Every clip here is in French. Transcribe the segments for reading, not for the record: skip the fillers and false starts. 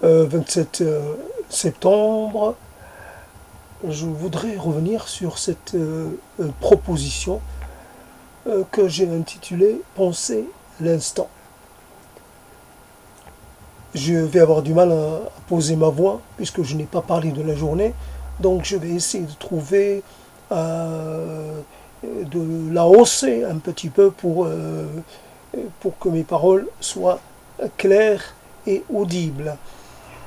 27 septembre, je voudrais revenir sur cette proposition que j'ai intitulée Penser l'instant. Je vais avoir du mal à poser ma voix puisque je n'ai pas parlé de la journée, donc je vais essayer de trouver, de la hausser un petit peu pour que mes paroles soient claires et audibles.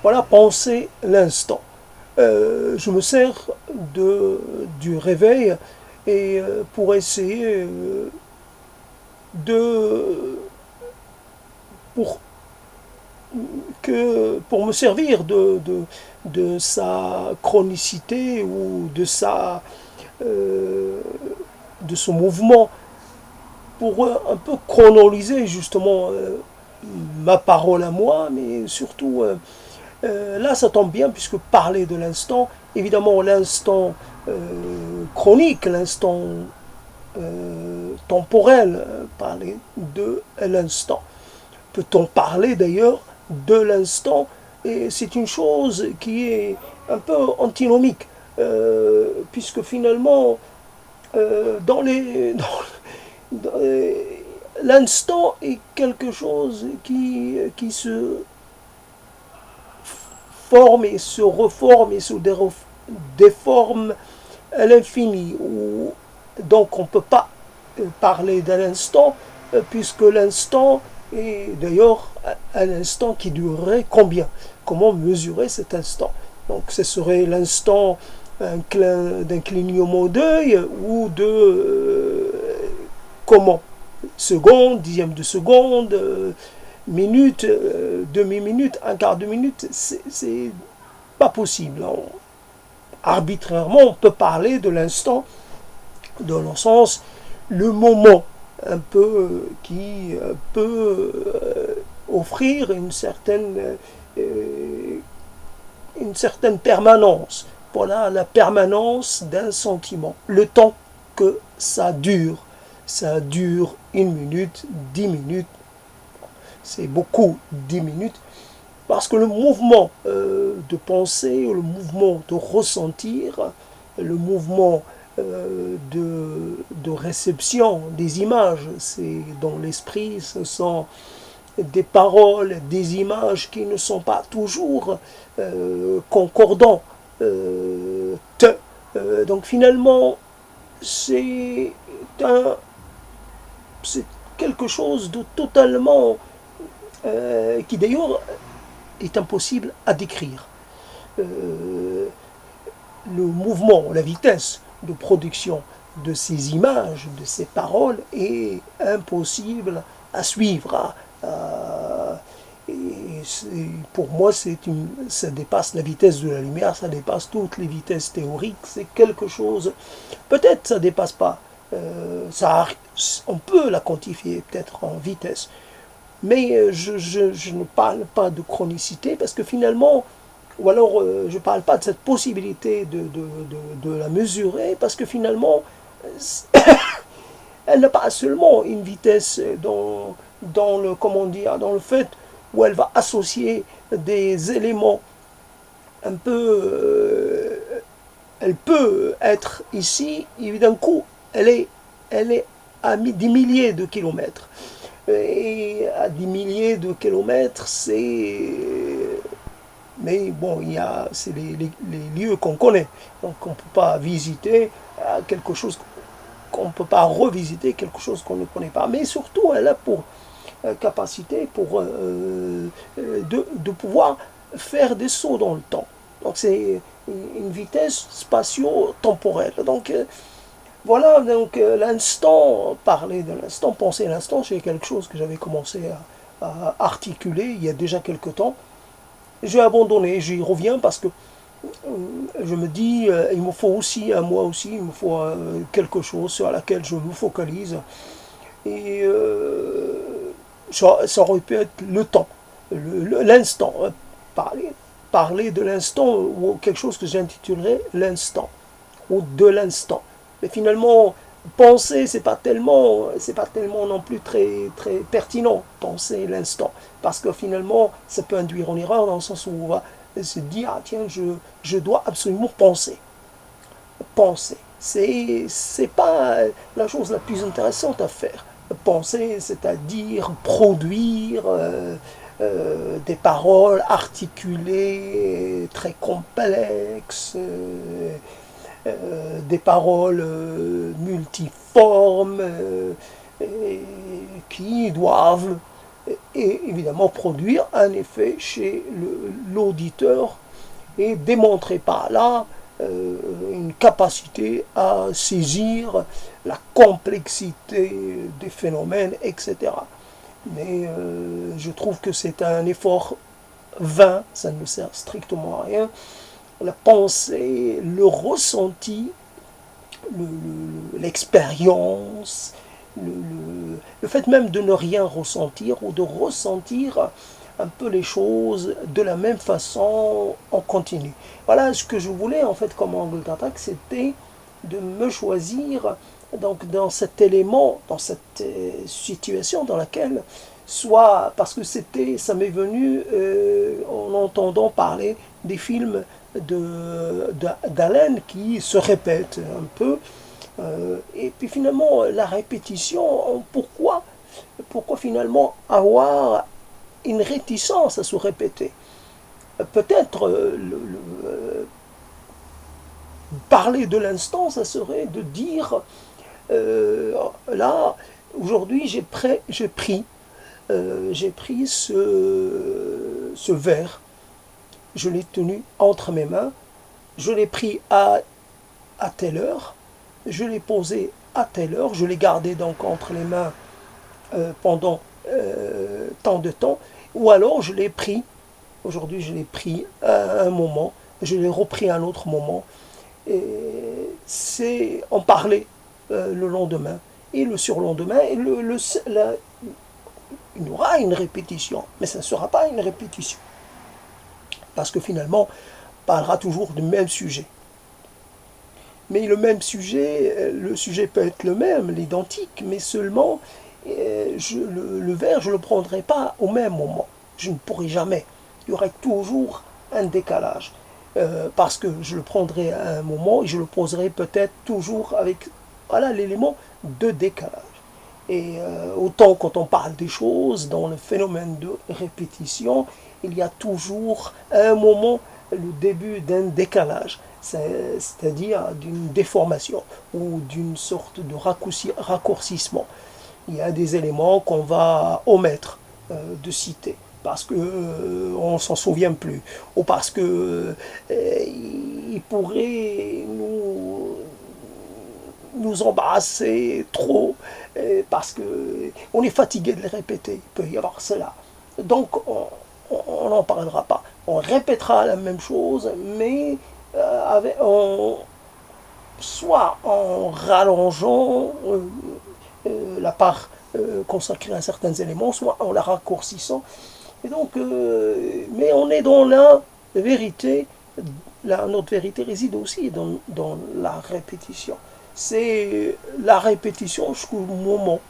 Voilà, penser l'instant. Je me sers du réveil et pour essayer de pour pour me servir de sa chronicité ou euh, de son mouvement pour un peu chronologiser justement ma parole à moi, mais surtout là ça tombe bien puisque parler de l'instant, évidemment l'instant chronique, l'instant temporel, parler de l'instant. Peut-on parler d'ailleurs de l'instant? Et c'est une chose qui est un peu antinomique, puisque finalement, dans les, l'instant est quelque chose qui se forme et se reforme et se déforme à l'infini. Donc on ne peut pas parler d'un instant, puisque l'instant est d'ailleurs un instant qui durerait combien? Comment mesurer cet instant? Donc ce serait l'instant d'un clignement d'œil ou de comment? Seconde, dixième de seconde, minute, demi-minute, un quart de minute, c'est pas possible. Arbitrairement, on peut parler de l'instant dans le sens, le moment un peu qui peut offrir une certaine permanence. Voilà la permanence d'un sentiment. Le temps que ça dure. Ça dure une minute, 10 minutes. C'est beaucoup, 10 minutes. Parce que le mouvement de penser, le mouvement de ressentir, le mouvement de réception des images, c'est dans l'esprit, ce sont des paroles, des images qui ne sont pas toujours concordants. Donc finalement, c'est c'est quelque chose de totalement qui d'ailleurs est impossible à décrire. Le mouvement, la vitesse de production de ces images, de ces paroles est impossible à suivre. Et pour moi, ça dépasse la vitesse de la lumière, ça dépasse toutes les vitesses théoriques. C'est quelque chose. Peut-être ça dépasse pas. On peut la quantifier peut-être en vitesse, mais je ne parle pas de chronicité parce que finalement, ou alors je ne parle pas de cette possibilité de la mesurer parce que finalement, elle n'a pas seulement une vitesse dans le, comment dire, dans le fait où elle va associer des éléments un peu. Elle peut être ici et d'un coup, elle est à des milliers de kilomètres. Et à des milliers de kilomètres, c'est. Mais bon, c'est les lieux qu'on connaît. Donc on ne peut pas visiter quelque chose qu'on ne peut pas revisiter, quelque chose qu'on ne connaît pas. Mais surtout, elle a pour capacité de pouvoir faire des sauts dans le temps. Donc c'est une vitesse spatio-temporelle. Donc voilà, donc l'instant, parler de l'instant, penser l'instant, c'est quelque chose que j'avais commencé à articuler il y a déjà quelque temps. J'ai abandonné, j'y reviens parce que je me dis, il me faut aussi, à moi aussi, il me faut quelque chose sur laquelle je me focalise. Et ça aurait pu être le temps, l'instant. Parler de l'instant ou quelque chose que j'intitulerais l'instant ou de l'instant. Mais finalement, penser, c'est pas tellement non plus très pertinent, penser l'instant. Parce que finalement, ça peut induire en erreur dans le sens où on va se dire, ah tiens, je dois absolument penser. Penser. C'est pas la chose la plus intéressante à faire. Penser, c'est-à-dire produire des paroles articulées, très complexes, des paroles multiformes qui doivent évidemment produire un effet chez l'auditeur et démontrer par là une capacité à saisir la complexité des phénomènes, etc. Mais je trouve que c'est un effort vain, ça ne sert strictement à rien. La pensée, le ressenti, l'expérience, le fait même de ne rien ressentir ou de ressentir un peu les choses de la même façon en continu. Voilà ce que je voulais en fait comme angle d'attaque, c'était de me choisir donc dans cet élément, dans cette situation dans laquelle, soit parce que ça m'est venu en entendant parler des films d'Allen qui se répètent un peu, et puis finalement la répétition, pourquoi finalement avoir une réticence à se répéter. Peut-être parler de l'instant, ça serait de dire là, aujourd'hui, j'ai pris ce verre, je l'ai tenu entre mes mains, je l'ai pris à telle heure, je l'ai posé à telle heure, je l'ai gardé donc entre les mains pendant tant de temps, ou alors je l'ai pris, aujourd'hui je l'ai pris à un moment, je l'ai repris à un autre moment, et c'est en parler le lendemain, et le surlendemain, et il y aura une répétition, mais ça ne sera pas une répétition, parce que finalement, on parlera toujours du même sujet. Mais le même sujet, le sujet peut être le même, l'identique, mais seulement le verre, je ne le prendrai pas au même moment. Je ne pourrai jamais. Il y aurait toujours un décalage. Parce que je le prendrai à un moment et je le poserai peut-être toujours avec l'élément de décalage. Et autant quand on parle des choses, dans le phénomène de répétition, il y a toujours à un moment le début d'un décalage, c'est-à-dire d'une déformation ou d'une sorte de raccourcissement. Il y a des éléments qu'on va omettre de citer parce qu'on ne s'en souvient plus, ou parce que il pourrait nous embarrasser trop, parce qu'on est fatigué de les répéter, il peut y avoir cela. Donc on n'en parlera pas. On répétera la même chose, mais soit en rallongeant la part consacrée à certains éléments, soit en la raccourcissant. Et donc, mais on est dans la vérité. Notre vérité réside aussi dans la répétition. C'est la répétition jusqu'au moment,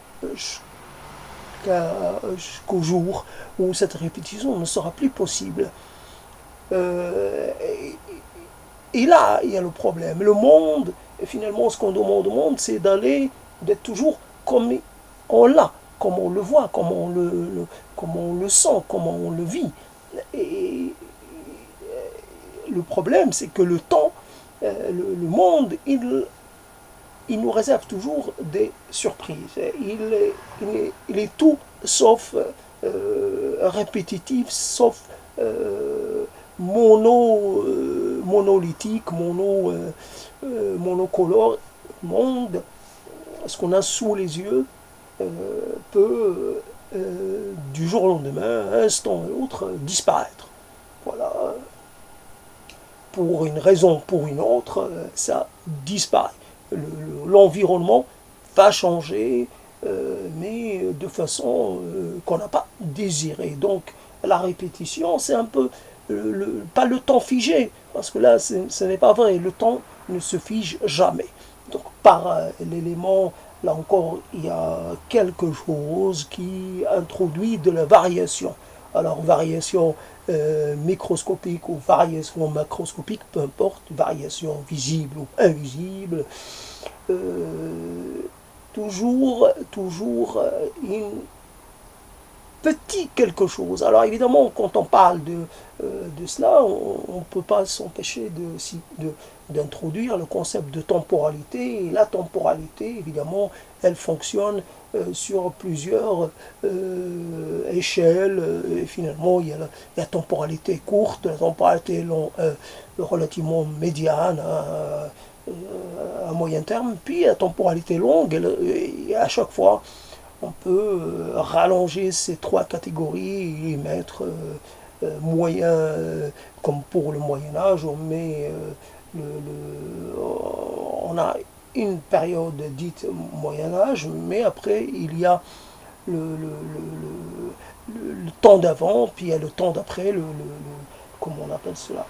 jusqu'au jour où cette répétition ne sera plus possible. Et là, il y a le problème. Le monde, et finalement, ce qu'on demande au monde, c'est d'être toujours comme on l'a, comme on le voit, comme on le sent, comment on le vit. Et le problème, c'est que le temps, le monde, il nous réserve toujours des surprises. Il est tout sauf répétitif, sauf monolithique, monocolore. Monde, ce qu'on a sous les yeux, peut du jour au lendemain, un instant à l'autre, disparaître. Voilà. Pour une raison, pour une autre, ça disparaît. L'environnement va changer, mais de façon qu'on n'a pas désiré. Donc la répétition, c'est un peu pas le temps figé, parce que là, ce n'est pas vrai, le temps ne se fige jamais. Donc par l'élément, là encore, il y a quelque chose qui introduit de la variation. Alors, variation microscopique ou variation macroscopique, peu importe, variation visible ou invisible, toujours une petit quelque chose. Alors évidemment, quand on parle de cela, on ne peut pas s'empêcher d'introduire le concept de temporalité. Et la temporalité, évidemment, elle fonctionne sur plusieurs échelles. Et finalement, il y a la temporalité courte, la temporalité relativement médiane, à moyen terme, puis la temporalité longue. Et à chaque fois, on peut rallonger ces trois catégories et mettre moyen, comme pour le Moyen Âge, on a une période dite Moyen Âge, mais après il y a le temps d'avant, puis il y a le temps d'après, comment on appelle cela,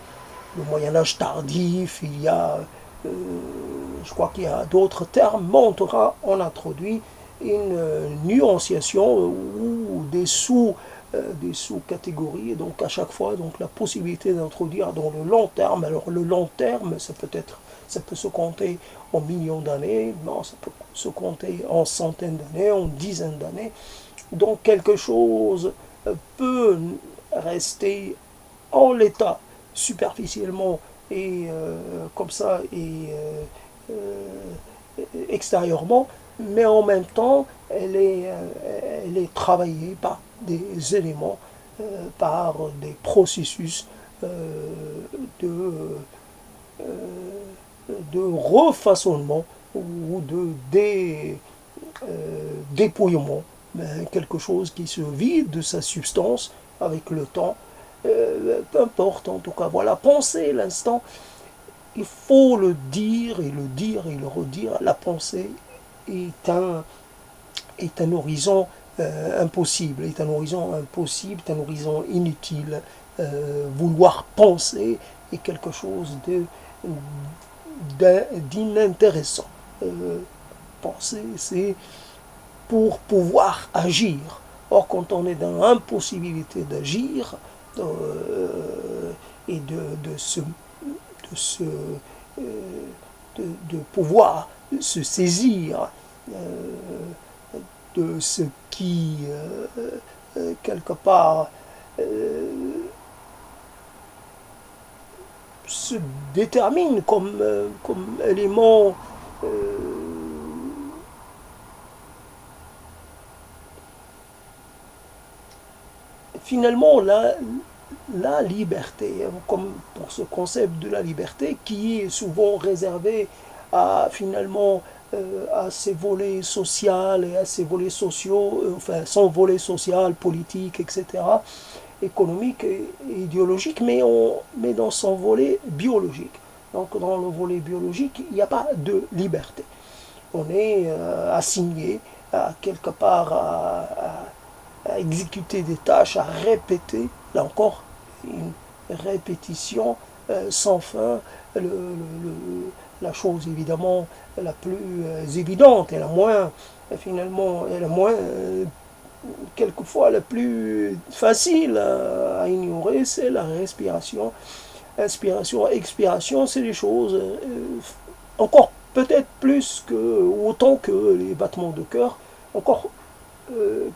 le Moyen Âge tardif, il y a, je crois qu'il y a d'autres termes, mais en tout cas on introduit une nuanciation ou des sous-catégories, donc à chaque fois donc la possibilité d'introduire dans le long terme. Alors le long terme, ça peut se compter en millions d'années, non, ça peut se compter en centaines d'années, en dizaines d'années. Donc quelque chose peut rester en l'état superficiellement et comme ça et extérieurement, mais en même temps, elle est travaillée par des éléments, par des processus de, euh, de refaçonnement ou dépouillement, quelque chose qui se vide de sa substance avec le temps. Peu importe, en tout cas, voilà, penser l'instant, il faut le dire et le dire et le redire, la pensée est un horizon impossible, est un horizon impossible, est un horizon inutile. Vouloir penser est quelque chose d'inintéressant. Penser, c'est pour pouvoir agir. Or, quand on est dans l'impossibilité d'agir et de, se, de pouvoir se saisir de ce qui, quelque part, se détermine comme élément finalement la liberté, comme pour ce concept de la liberté qui est souvent réservé à finalement à ses volets sociaux et à ses volets sociaux, enfin son volet social, politique, etc., économique et idéologique, mais dans son volet biologique. Donc dans le volet biologique, il n'y a pas de liberté. On est assigné à quelque part à exécuter des tâches, à répéter, là encore, une répétition sans fin, la chose évidemment la plus évidente et la moins, finalement, et la moins, quelquefois la plus facile à ignorer, c'est la respiration. Inspiration, expiration, c'est des choses encore peut-être plus que, ou autant que les battements de cœur, encore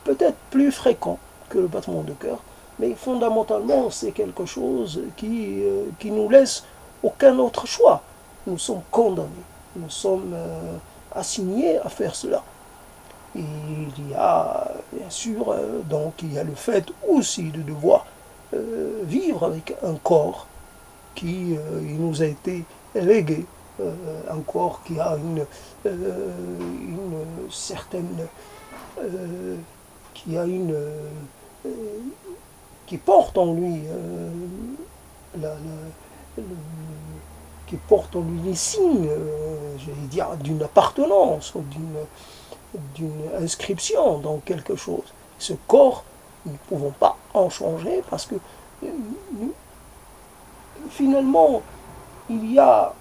peut-être plus fréquent que le battement de cœur, mais fondamentalement c'est quelque chose qui nous laisse aucun autre choix. Nous sommes condamnés, nous sommes assignés à faire cela. Et il y a bien sûr, donc il y a le fait aussi de devoir vivre avec un corps qui nous a été légué, un corps qui a une certaine qui a qui porte en lui la, la, qui porte en lui les signes, j'allais dire, d'une appartenance ou d'une inscription dans quelque chose. Ce corps, nous ne pouvons pas en changer parce que finalement, il y a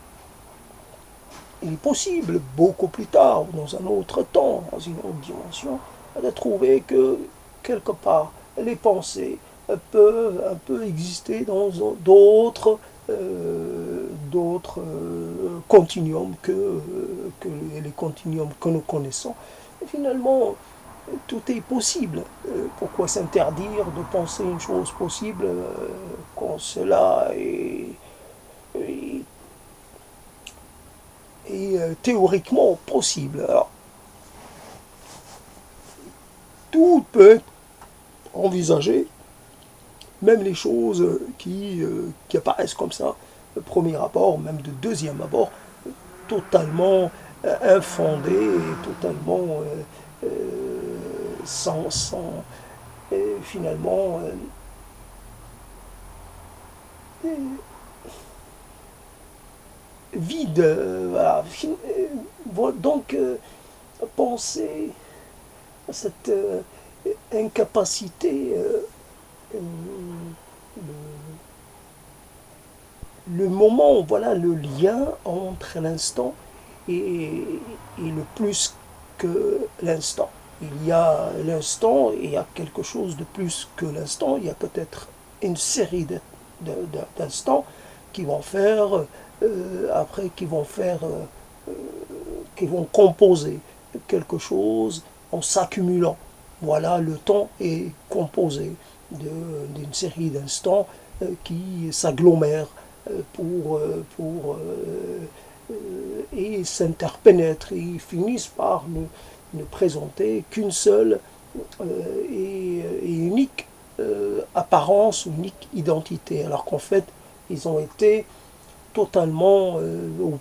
il est possible, beaucoup plus tard, dans un autre temps, dans une autre dimension, de trouver que, quelque part, les pensées peuvent un peu exister dans d'autres continuums que les continuums que nous connaissons. Et finalement, tout est possible. Pourquoi s'interdire de penser une chose possible quand cela est, théoriquement possible? Alors, tout peut être envisagé, même les choses qui apparaissent comme ça, de premier abord, même de deuxième abord, totalement infondées et totalement sans finalement vide. Voilà. Donc, penser à cette incapacité, le moment, voilà, le lien entre l'instant et le plus que l'instant. Il y a l'instant et il y a quelque chose de plus que l'instant. Il y a peut-être une série d'instants qui vont faire, après, qui vont composer quelque chose en s'accumulant. Voilà, le temps est composé d'une série d'instants qui s'agglomèrent et s'interpénètrent et finissent par ne présenter qu'une seule et unique apparence, unique identité, alors qu'en fait, ils ont été totalement ou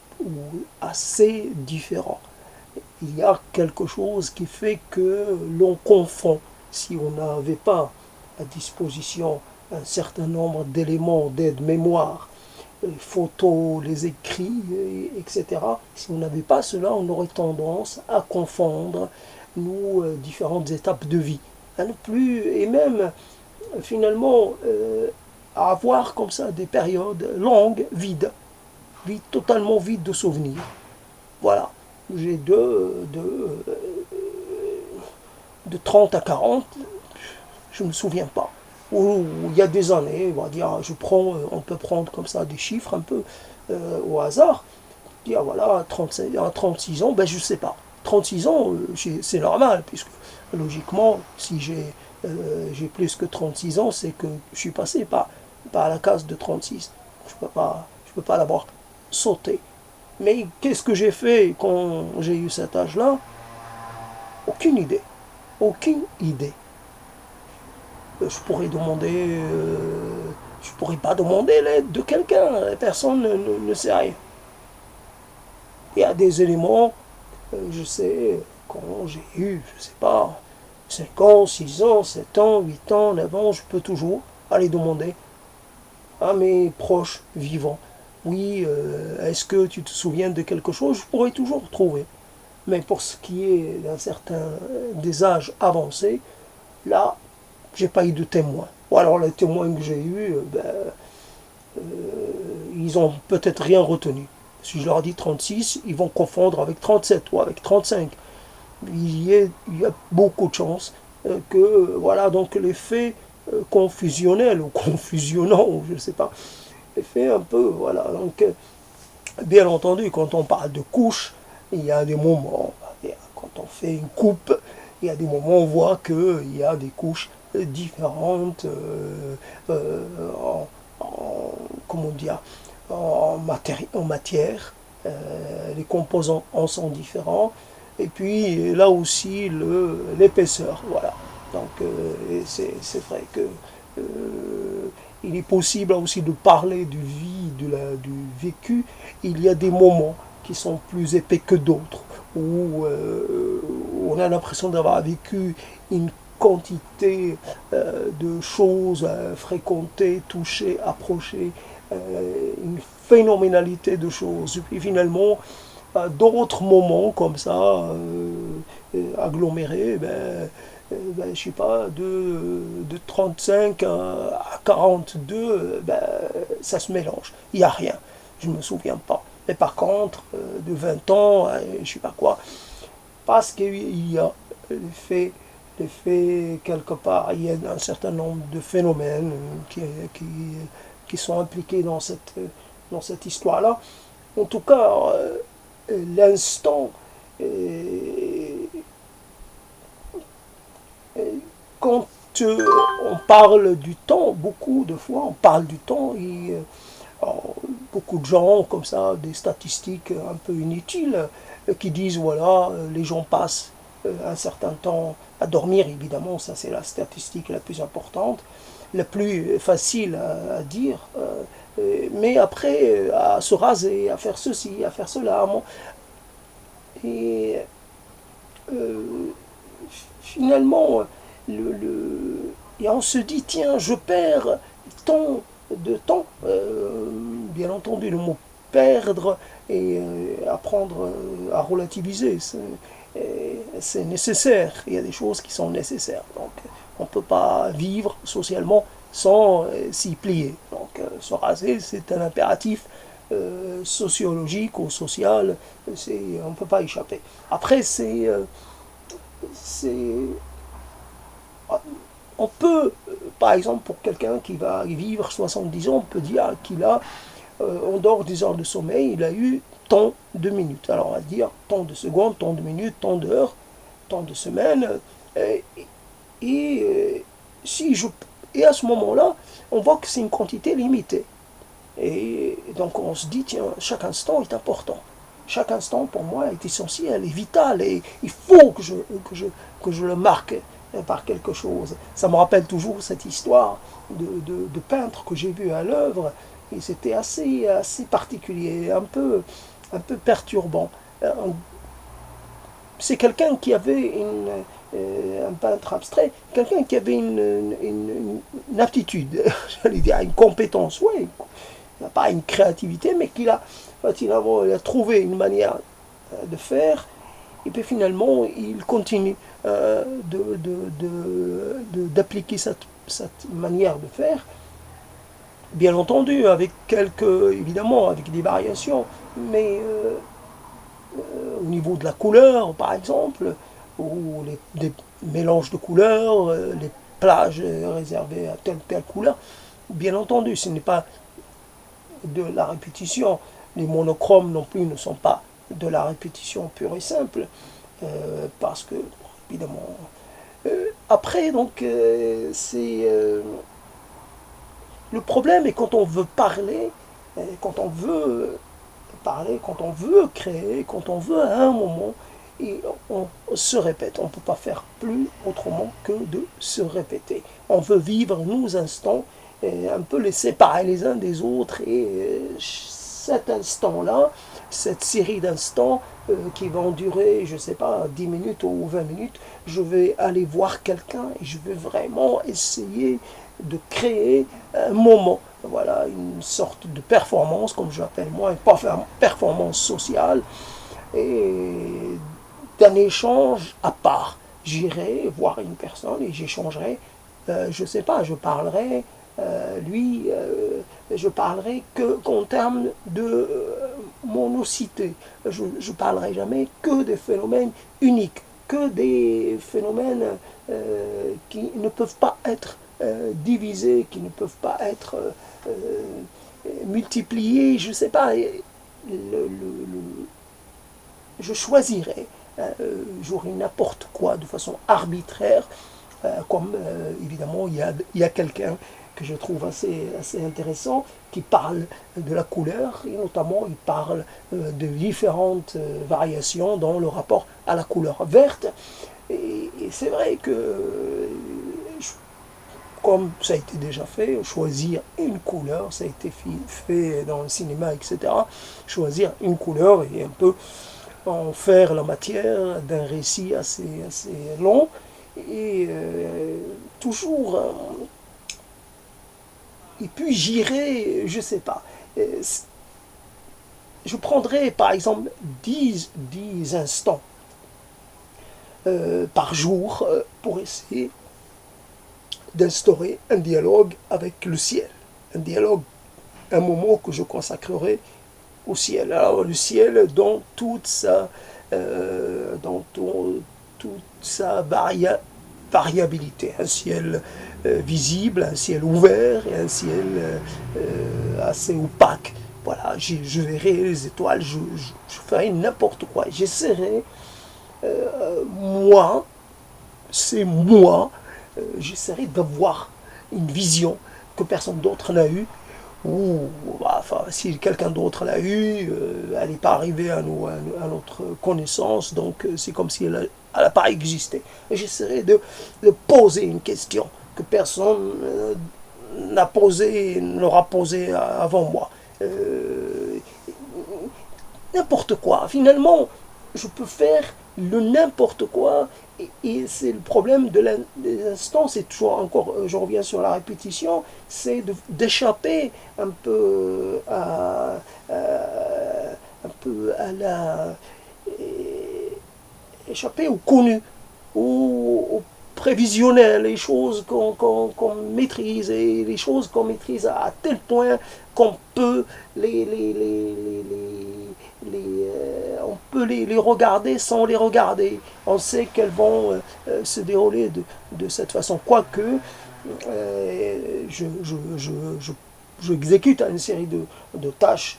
assez différents. Il y a quelque chose qui fait que l'on confond. Si on n'avait pas à disposition un certain nombre d'éléments d'aide-mémoire, les photos, les écrits, etc., si on n'avait pas cela, on aurait tendance à confondre nos différentes étapes de vie. À ne plus, et même finalement, à avoir comme ça des périodes longues, vides, totalement vides de souvenirs. Voilà. J'ai de 30 à 40, je ne me souviens pas. Ou il y a des années, on va dire, on peut prendre comme ça des chiffres un peu au hasard, dire voilà, à 36 ans, ben je ne sais pas. 36 ans, c'est normal, puisque logiquement, si j'ai plus que 36 ans, c'est que je suis passé par la case de 36. Je peux pas l'avoir sauté. Mais qu'est-ce que j'ai fait quand j'ai eu cet âge-là? Aucune idée. Aucune idée. Je pourrais demander... je pourrais pas demander l'aide de quelqu'un. Personne ne sait rien. Il y a des éléments, je sais, quand j'ai eu, je sais pas, 5 ans, 6 ans, 7 ans, 8 ans, 9 ans, je peux toujours aller demander à mes proches vivants. Oui, est-ce que tu te souviens de quelque chose? Je pourrais toujours trouver. Mais pour ce qui est des âges avancés, là, j'ai pas eu de témoins. Ou alors les témoins que j'ai eus, ils ont peut-être rien retenu. Si je leur dis 36, ils vont confondre avec 37 ou avec 35. Il y a beaucoup de chances que, voilà, donc les faits confusionnels ou confusionnants, je ne sais pas, les faits un peu, voilà. Donc, bien entendu, quand on parle de couches, il y a des moments, quand on fait une coupe, il y a des moments où on voit qu'il y a des couches différentes comment dire, en matière. Les composants en sont différents. Et puis là aussi l'épaisseur. Voilà. Donc c'est vrai que il est possible aussi de parler du vécu. Il y a des moments qui sont plus épais que d'autres, où on a l'impression d'avoir vécu une quantité de choses fréquentées, touchées, approchées, une phénoménalité de choses. Et puis finalement, d'autres moments comme ça, agglomérés, je sais pas, de 35 à 42, ça se mélange. Il n'y a rien. Je ne me souviens pas. Mais par contre, de 20 ans, je ne sais pas quoi, parce qu'il y a l'effet, quelque part, il y a un certain nombre de phénomènes qui, qui sont impliqués dans cette histoire-là. En tout cas, l'instant, quand on parle du temps, beaucoup de fois on parle du temps et alors, beaucoup de gens comme ça, des statistiques un peu inutiles qui disent voilà, les gens passent un certain temps à dormir, évidemment, ça c'est la statistique la plus importante, la plus facile à dire, mais après à se raser, à faire ceci, à faire cela. Et euh, finalement, et on se dit, tiens, je perds tant de temps. Bien entendu, le mot perdre et apprendre à relativiser, c'est nécessaire. Il y a des choses qui sont nécessaires. Donc, on ne peut pas vivre socialement sans s'y plier. Donc, se raser, c'est un impératif sociologique ou social. On ne peut pas échapper. Après, c'est on peut, par exemple, pour quelqu'un qui va vivre 70 ans, on peut dire qu'il a, en dehors des heures de sommeil, il a eu tant de minutes. Alors on va dire tant de secondes, tant de minutes, tant d'heures, tant de semaines. Et, et, si je, et à ce moment-là, on voit que c'est une quantité limitée. Et donc on se dit, tiens, chaque instant est important. Chaque instant, pour moi, est essentiel, est vital, et il faut que je le marque par quelque chose. Ça me rappelle toujours cette histoire de peintre que j'ai vu à l'œuvre, et c'était assez particulier, un peu perturbant. C'est quelqu'un qui avait un peintre abstrait, quelqu'un qui avait une aptitude, j'allais dire une compétence, oui, pas une créativité, mais finalement, il a trouvé une manière de faire, et puis finalement, il continue d'appliquer cette manière de faire, bien entendu, évidemment, avec des variations, mais au niveau de la couleur, par exemple, ou des mélanges de couleurs, les plages réservées à telle couleur, bien entendu, ce n'est pas de la répétition. Les monochromes non plus ne sont pas de la répétition pure et simple, parce que, évidemment... après, donc, le problème est quand on veut parler, quand on veut créer, quand on veut à un moment, et on se répète. On ne peut pas faire plus autrement que de se répéter. On veut vivre nos instants, un peu les séparer les uns des autres, et cet instant-là, cette série d'instants qui vont durer, je ne sais pas, 10 minutes ou 20 minutes, je vais aller voir quelqu'un et je vais vraiment essayer de créer un moment. Voilà, une sorte de performance, comme je l'appelle moi, une performance sociale, et d'un échange à part. J'irai voir une personne et j'échangerai, je ne sais pas, je parlerai, je parlerai qu'en termes de monocité. Je ne parlerai jamais que des phénomènes uniques, que des phénomènes qui ne peuvent pas être divisés, qui ne peuvent pas être multipliés, je ne sais pas. Je choisirais, j'aurais n'importe quoi de façon arbitraire, comme évidemment il y a quelqu'un que je trouve assez intéressant, qui parle de la couleur, et notamment il parle de différentes variations dans le rapport à la couleur verte. Et c'est vrai que, comme ça a été déjà fait, choisir une couleur, ça a été fait dans le cinéma, etc. Choisir une couleur et un peu en faire la matière d'un récit assez long, et toujours et puis j'irai, je sais pas, je prendrai par exemple 10 instants par jour pour essayer d'instaurer un dialogue avec le ciel, un dialogue, un moment que je consacrerai au ciel. Alors le ciel dans toute sa variabilité. Un ciel visible, un ciel ouvert et un ciel assez opaque. Voilà, je verrai les étoiles, je ferai n'importe quoi. J'essaierai, moi, c'est moi, j'essaierai d'avoir une vision que personne d'autre n'a eue, ou bah, enfin, si quelqu'un d'autre l'a eue, elle n'est pas arrivée à notre connaissance, donc c'est comme si elle n'a pas existé. Et j'essaierai de poser une question que personne n'aura posée avant moi. Euh, N'importe quoi. Finalement, je peux faire le n'importe quoi. Et c'est le problème de l'instant, c'est toujours encore, je reviens sur la répétition, c'est d'échapper un peu à la, échapper au connu, au prévisionnel, les choses qu'on maîtrise, et les choses qu'on maîtrise à tel point qu'on peut on peut les regarder sans les regarder. On sait qu'elles vont se dérouler de cette façon. Quoique, j'exécute une série de tâches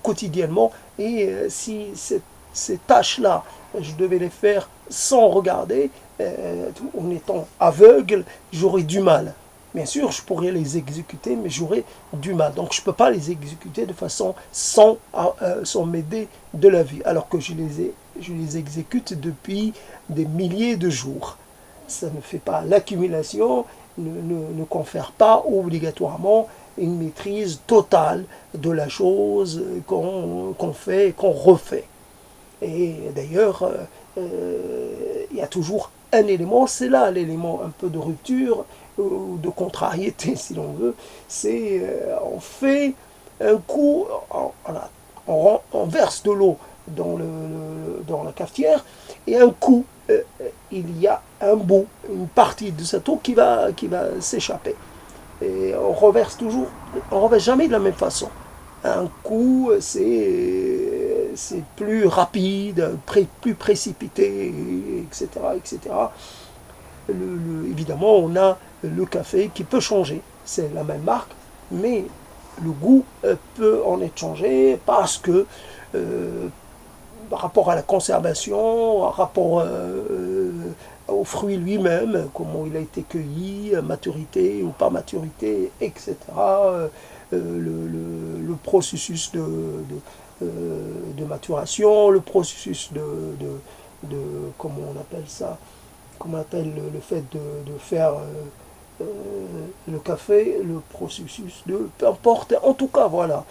quotidiennement, et si ces tâches-là, je devais les faire sans regarder, en étant aveugle, j'aurais du mal. Bien sûr, je pourrais les exécuter, mais j'aurais du mal. Donc, je ne peux pas les exécuter de façon sans m'aider de la vie, alors que je les exécute depuis des milliers de jours. Ça ne fait pas l'accumulation, ne confère pas obligatoirement une maîtrise totale de la chose qu'on fait et qu'on refait. Et d'ailleurs, il y a toujours un élément, c'est là l'élément un peu de rupture ou de contrariété, si l'on veut. C'est on fait un coup, on verse de l'eau dans la cafetière, et un coup, il y a un bout, une partie de cette eau qui va s'échapper. Et on reverse jamais de la même façon. Un coup, c'est plus rapide, plus précipité, etc., etc. Évidemment, on a le café qui peut changer. C'est la même marque, mais le goût peut en être changé parce que par rapport à la conservation, par rapport au fruit lui-même, comment il a été cueilli, maturité ou pas maturité, etc. Le processus de maturation, le processus comment on appelle ça, comment on appelle le fait de faire le café, le processus de, peu importe, en tout cas, voilà.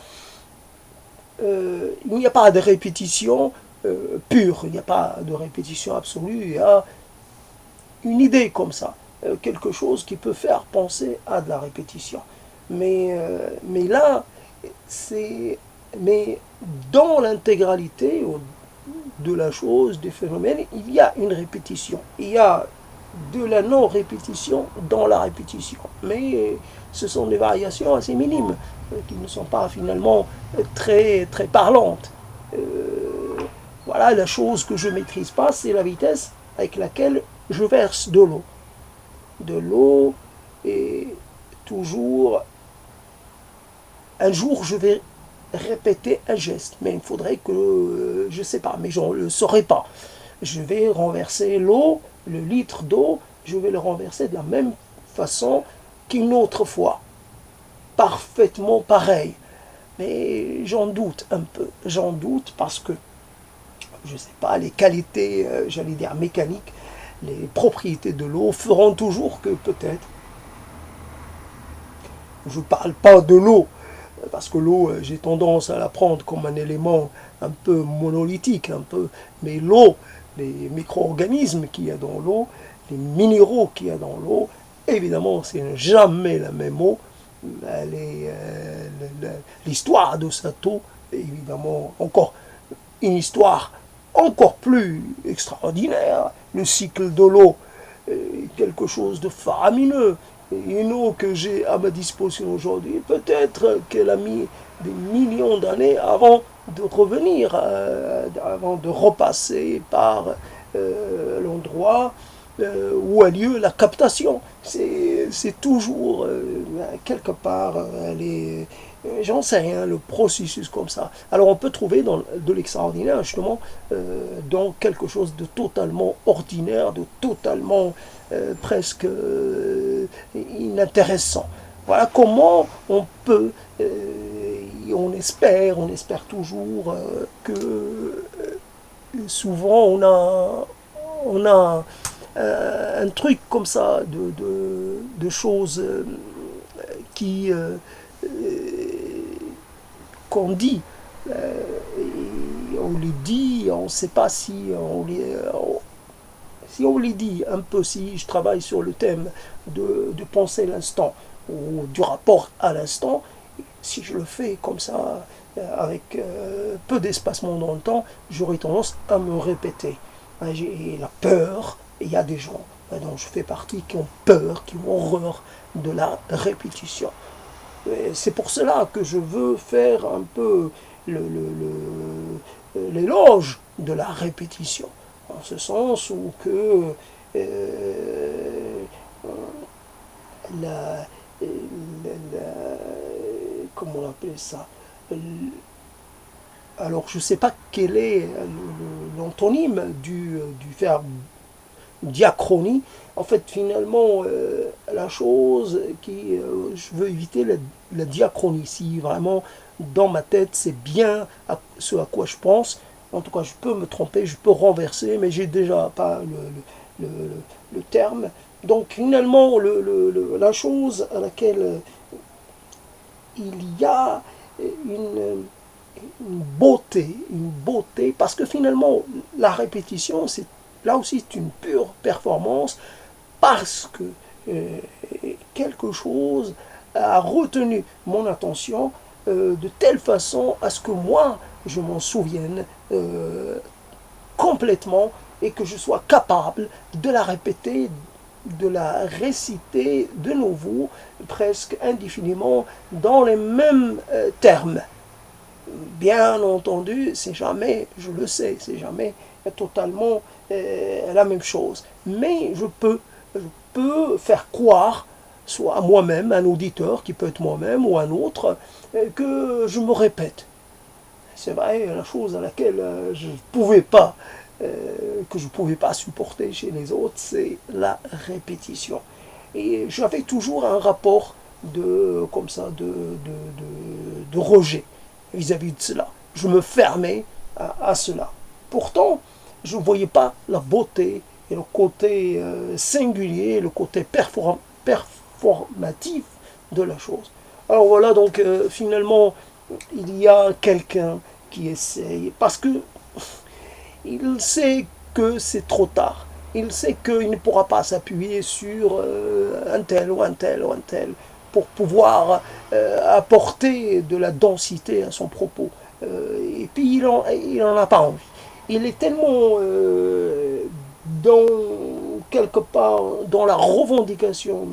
Il n'y a pas de répétition pure, il n'y a pas de répétition absolue, il y a une idée comme ça, quelque chose qui peut faire penser à de la répétition. Mais là, mais dans l'intégralité de la chose, des phénomènes, il y a une répétition. Il y a de la non-répétition dans la répétition. Mais ce sont des variations assez minimes, qui ne sont pas finalement très, très parlantes. Voilà, la chose que je ne maîtrise pas, c'est la vitesse avec laquelle je verse de l'eau. De l'eau, et toujours, un jour je vais répéter un geste, mais il faudrait que, je ne sais pas, mais je ne le saurais pas. Je vais renverser l'eau, le litre d'eau, je vais le renverser de la même façon qu'une autre fois. Parfaitement pareil. Mais j'en doute un peu. J'en doute parce que, je ne sais pas, les qualités, j'allais dire mécaniques, les propriétés de l'eau feront toujours que peut-être, je ne parle pas de l'eau, parce que l'eau, j'ai tendance à la prendre comme un élément un peu monolithique, un peu, mais l'eau, les micro-organismes qu'il y a dans l'eau, les minéraux qu'il y a dans l'eau, évidemment, c'est jamais la même eau. L'histoire de cette eau est évidemment encore une histoire encore plus extraordinaire. Le cycle de l'eau est quelque chose de faramineux. Une eau que j'ai à ma disposition aujourd'hui, peut-être qu'elle a mis des millions d'années avant de revenir, avant de repasser par l'endroit où a lieu la captation. C'est toujours quelque part, j'en sais rien, le processus comme ça. Alors on peut trouver de l'extraordinaire justement dans quelque chose de totalement ordinaire, de totalement presque inintéressant. Voilà comment on peut, on espère toujours que souvent on a un truc comme ça de choses qui qu'on dit. On les dit, on ne sait pas si on les dit un peu, si je travaille sur le thème de penser l'instant ou du rapport à l'instant, si je le fais comme ça, avec peu d'espacement dans le temps, j'aurais tendance à me répéter. J'ai la peur, et il y a des gens dont je fais partie qui ont peur, qui ont horreur de la répétition. C'est pour cela que je veux faire un peu l'éloge de la répétition, en ce sens où que la, comment on appelle ça, alors je ne sais pas quel est l'antonyme du verbe diachronie. En fait, finalement, la chose je veux éviter la diachronie. Si vraiment dans ma tête c'est bien ce à quoi je pense, en tout cas je peux me tromper, je peux renverser, mais j'ai déjà pas le terme. Donc finalement, la chose à laquelle il y a une beauté, parce que finalement, la répétition, là aussi, c'est une pure performance, parce que quelque chose a retenu mon attention de telle façon à ce que moi, je m'en souvienne complètement et que je sois capable de la répéter, de la réciter de nouveau, presque indéfiniment, dans les mêmes termes. Bien entendu, c'est jamais, je le sais, c'est jamais totalement la même chose. Mais je peux faire croire, soit à moi-même, un auditeur, qui peut être moi-même, ou un autre, que je me répète. C'est vrai, la chose à laquelle que je ne pouvais pas supporter chez les autres, c'est la répétition. Et j'avais toujours un rapport comme ça, de rejet vis-à-vis de cela. Je me fermais à cela. Pourtant, je ne voyais pas la beauté et le côté singulier, le côté performatif de la chose. Alors voilà, donc finalement, il y a quelqu'un qui essaye, parce que il sait que c'est trop tard. Il sait qu'il ne pourra pas s'appuyer sur un tel ou un tel ou un tel pour pouvoir apporter de la densité à son propos. Et puis il en a pas envie. Il est tellement dans quelque part dans la revendication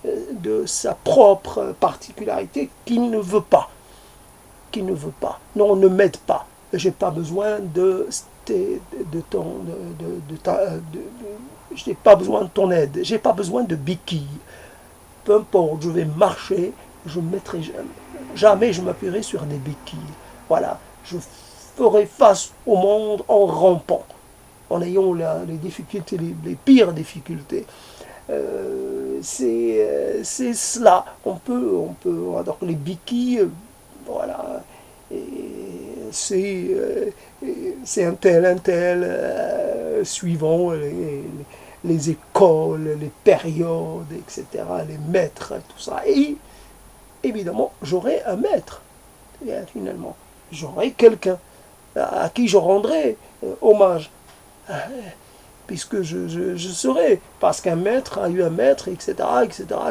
de sa propre particularité qu'il ne veut pas. Qu'il ne veut pas. Non, ne m'aide pas. J'ai pas besoin je n'ai pas besoin de ton aide. J'ai pas besoin de béquilles. Peu importe, je vais marcher, je ne mettrai jamais je m'appuierai sur des béquilles. Voilà, je ferai face au monde en rampant, en ayant les difficultés, les pires difficultés. C'est cela. On peut, alors les béquilles, voilà, c'est un tel, suivant les écoles, les périodes, etc., les maîtres, tout ça. Et évidemment, j'aurai un maître, finalement. J'aurai quelqu'un à qui je rendrai hommage, puisque je serai, parce qu'un maître a eu un maître, etc.,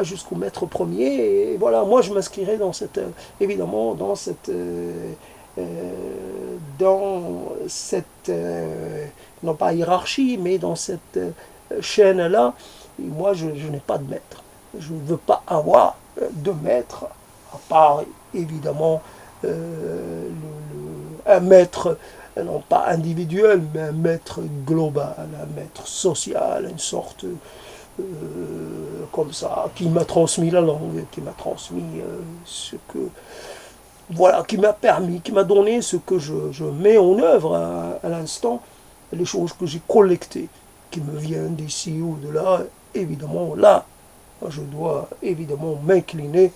jusqu'au maître premier. Et voilà, moi je m'inscrirai évidemment, dans cette non pas hiérarchie, mais dans cette chaîne-là. Moi, je n'ai pas de maître. Je ne veux pas avoir de maître, à part, évidemment, un maître, non pas individuel, mais un maître global, un maître social, une sorte comme ça, qui m'a transmis la langue, qui m'a transmis ce que, voilà, qui m'a permis, qui m'a donné ce que je mets en œuvre à l'instant, les choses que j'ai collectées, qui me viennent d'ici ou de là, évidemment, là, je dois évidemment m'incliner,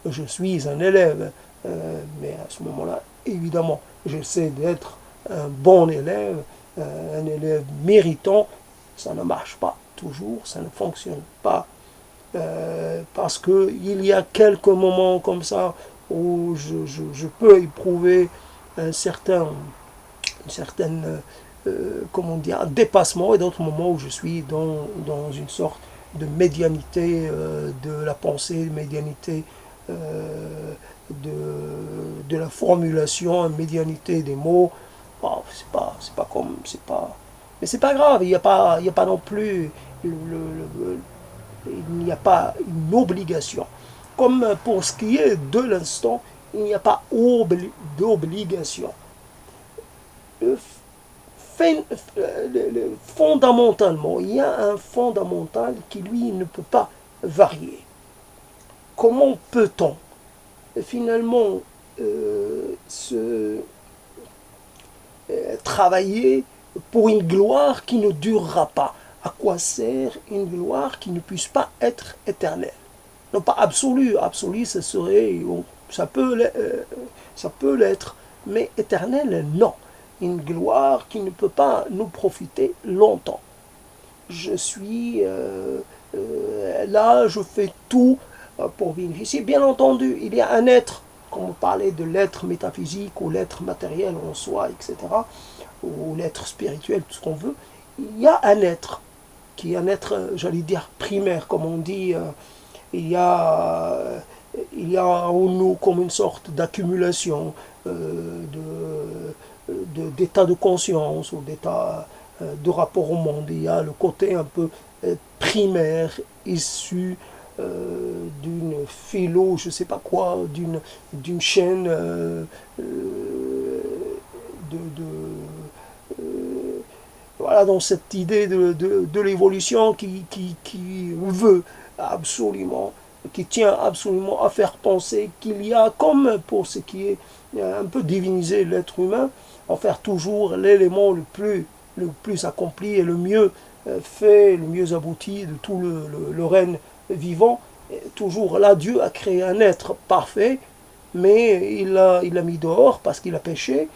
je suis un élève, mais à ce moment-là, évidemment, j'essaie d'être un bon élève, un élève méritant, ça ne marche pas toujours, ça ne fonctionne pas, parce qu'il y a quelques moments comme ça où je peux éprouver un certain, une certaine, comment dire, un dépassement, et d'autres moments où je suis dans une sorte de médianité de la pensée, médianité de la formulation, médianité des mots. Bon, c'est pas comme, c'est pas, mais c'est pas grave. Il y a pas non plus il n'y a pas une obligation. Comme pour ce qui est de l'instant, il n'y a pas d'obligation. Fondamentalement, il y a un fondamental qui, lui, ne peut pas varier. Comment peut-on finalement travailler pour une gloire qui ne durera pas? À quoi sert une gloire qui ne puisse pas être éternelle? Non pas absolue, absolue ce serait, ça peut l'être, mais éternelle, non. Une gloire qui ne peut pas nous profiter longtemps. Je suis là, je fais tout pour bénéficier. Bien entendu, il y a un être, comme on parlait de l'être métaphysique ou l'être matériel en soi, etc., ou l'être spirituel, tout ce qu'on veut, il y a un être qui est un être, j'allais dire, primaire, comme on dit. Il y a, il y a en nous comme une sorte d'accumulation d'état de conscience ou d'état de rapport au monde. Il y a le côté un peu primaire, issu d'une philo, je ne sais pas quoi, d'une chaîne voilà, dans cette idée de l'évolution qui veut absolument, qui tient absolument à faire penser qu'il y a, comme pour ce qui est un peu divinisé l'être humain, en faire toujours l'élément le plus accompli et le mieux fait, le mieux abouti de tout le règne vivant. Et toujours là, Dieu a créé un être parfait, mais il l'a mis dehors parce qu'il a péché.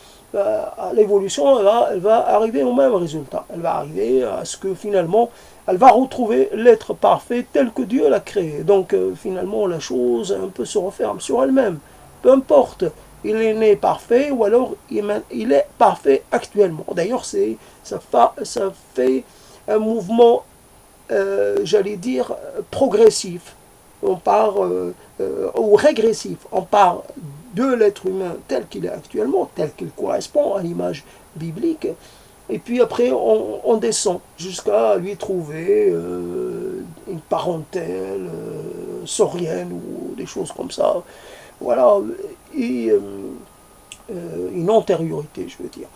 L'évolution, elle va arriver au même résultat. Elle va arriver à ce que finalement, elle va retrouver l'être parfait tel que Dieu l'a créé. Donc finalement, la chose un peu se referme sur elle-même. Peu importe, il est né parfait ou alors il est parfait actuellement. D'ailleurs, ça fait un mouvement, j'allais dire, progressif. On part, ou régressif. On part de l'être humain tel qu'il est actuellement, tel qu'il correspond à l'image biblique, et puis après on descend jusqu'à lui trouver une parentèle saurienne ou des choses comme ça, voilà, et une antériorité, je veux dire.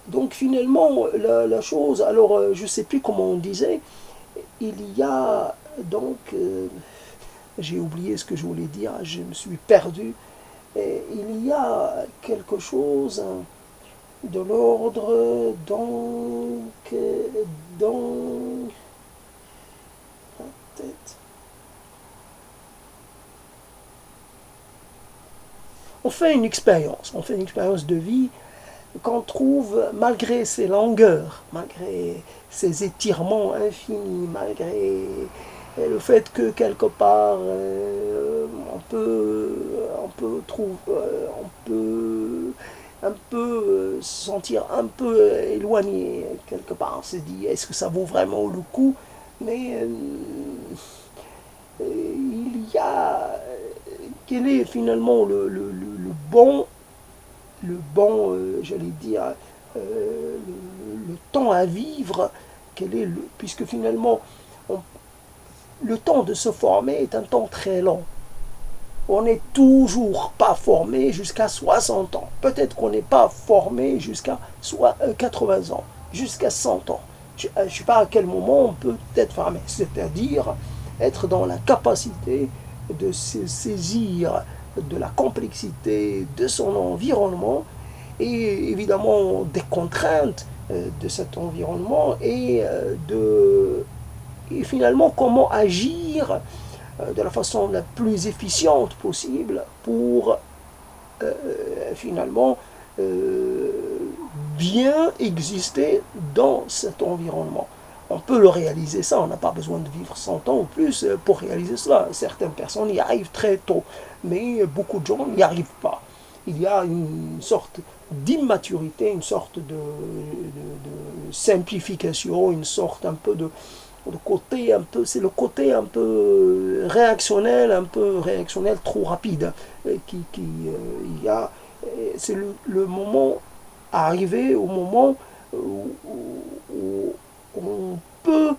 Donc finalement, la chose, alors je ne sais plus comment on disait, il y a donc, j'ai oublié ce que je voulais dire, je me suis perdu. Et il y a quelque chose de l'ordre dans la tête. On fait une expérience de vie qu'on trouve malgré ses longueurs, malgré ses étirements infinis, malgré le fait que quelque part on peut un peu se sentir un peu éloigné quelque part. On se dit, est-ce que ça vaut vraiment le coup? Mais il y a quel est finalement le bon, j'allais dire, le temps à vivre, puisque finalement, le temps de se former est un temps très long. on n'est toujours pas formé jusqu'à 60 ans. Peut-être qu'on n'est pas formé jusqu'à 80 ans, jusqu'à 100 ans. Je ne sais pas à quel moment on peut être formé, c'est-à-dire être dans la capacité de se saisir de la complexité de son environnement et évidemment des contraintes de cet environnement et finalement comment agir de la façon la plus efficiente possible pour finalement bien exister dans cet environnement. On peut le réaliser ça, on n'a pas besoin de vivre 100 ans ou plus pour réaliser cela. Certaines personnes y arrivent très tôt, mais beaucoup de gens n'y arrivent pas. Il y a une sorte d'immaturité, une sorte de simplification, une sorte un peu de côté un peu, c'est le côté un peu réactionnel trop rapide il y a, c'est le moment arrivé au moment où on peut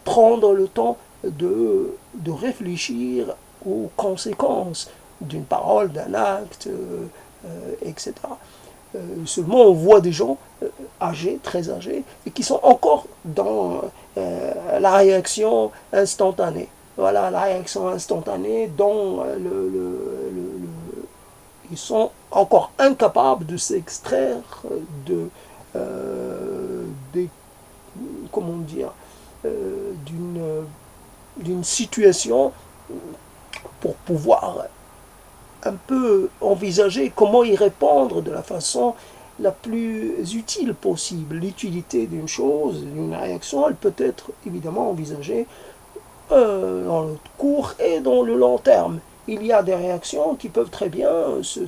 prendre le temps de réfléchir aux conséquences d'une parole, d'un acte, etc. Seulement on voit des gens âgés, très âgés, et qui sont encore dans la réaction instantanée. Voilà, la réaction instantanée dont ils sont encore incapables de s'extraire des, comment dire, d'une situation pour pouvoir un peu envisager comment y répondre de la façon la plus utile possible. L'utilité d'une chose, d'une réaction, elle peut être évidemment envisagée dans le court et dans le long terme. Il y a des réactions qui peuvent très bien se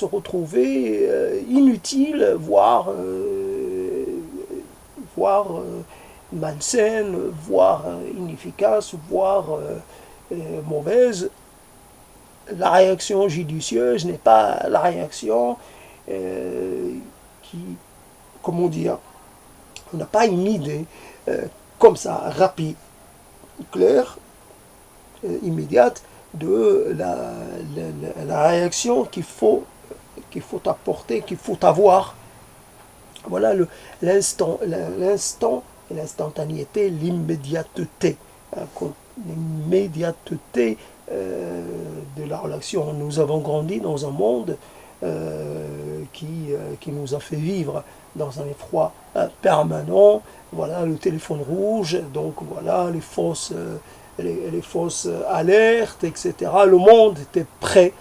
retrouver inutiles, voire malsaines, voire inefficaces, voire mauvaises. La réaction judicieuse n'est pas la réaction qui, comment dire, on n'a pas une idée comme ça, rapide, claire, immédiate, de la réaction qu'il faut apporter, qu'il faut avoir. Voilà l'instant et l'instantanéité, l'immédiateté. L'immédiateté de la relation. Nous avons grandi dans un monde qui nous a fait vivre dans un effroi permanent. Voilà le téléphone rouge, donc voilà les fausses alertes, etc. Le monde était prêt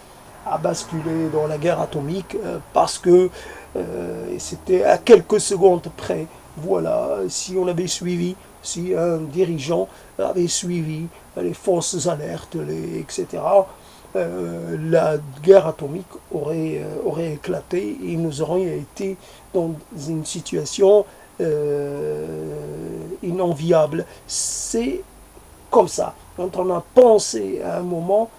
à basculer dans la guerre atomique parce que c'était à quelques secondes près. Voilà, si on avait suivi, si un dirigeant avait suivi les fausses alertes, etc., la guerre atomique aurait éclaté et nous aurions été dans une situation inenviable. C'est comme ça. Quand on a pensé à un moment,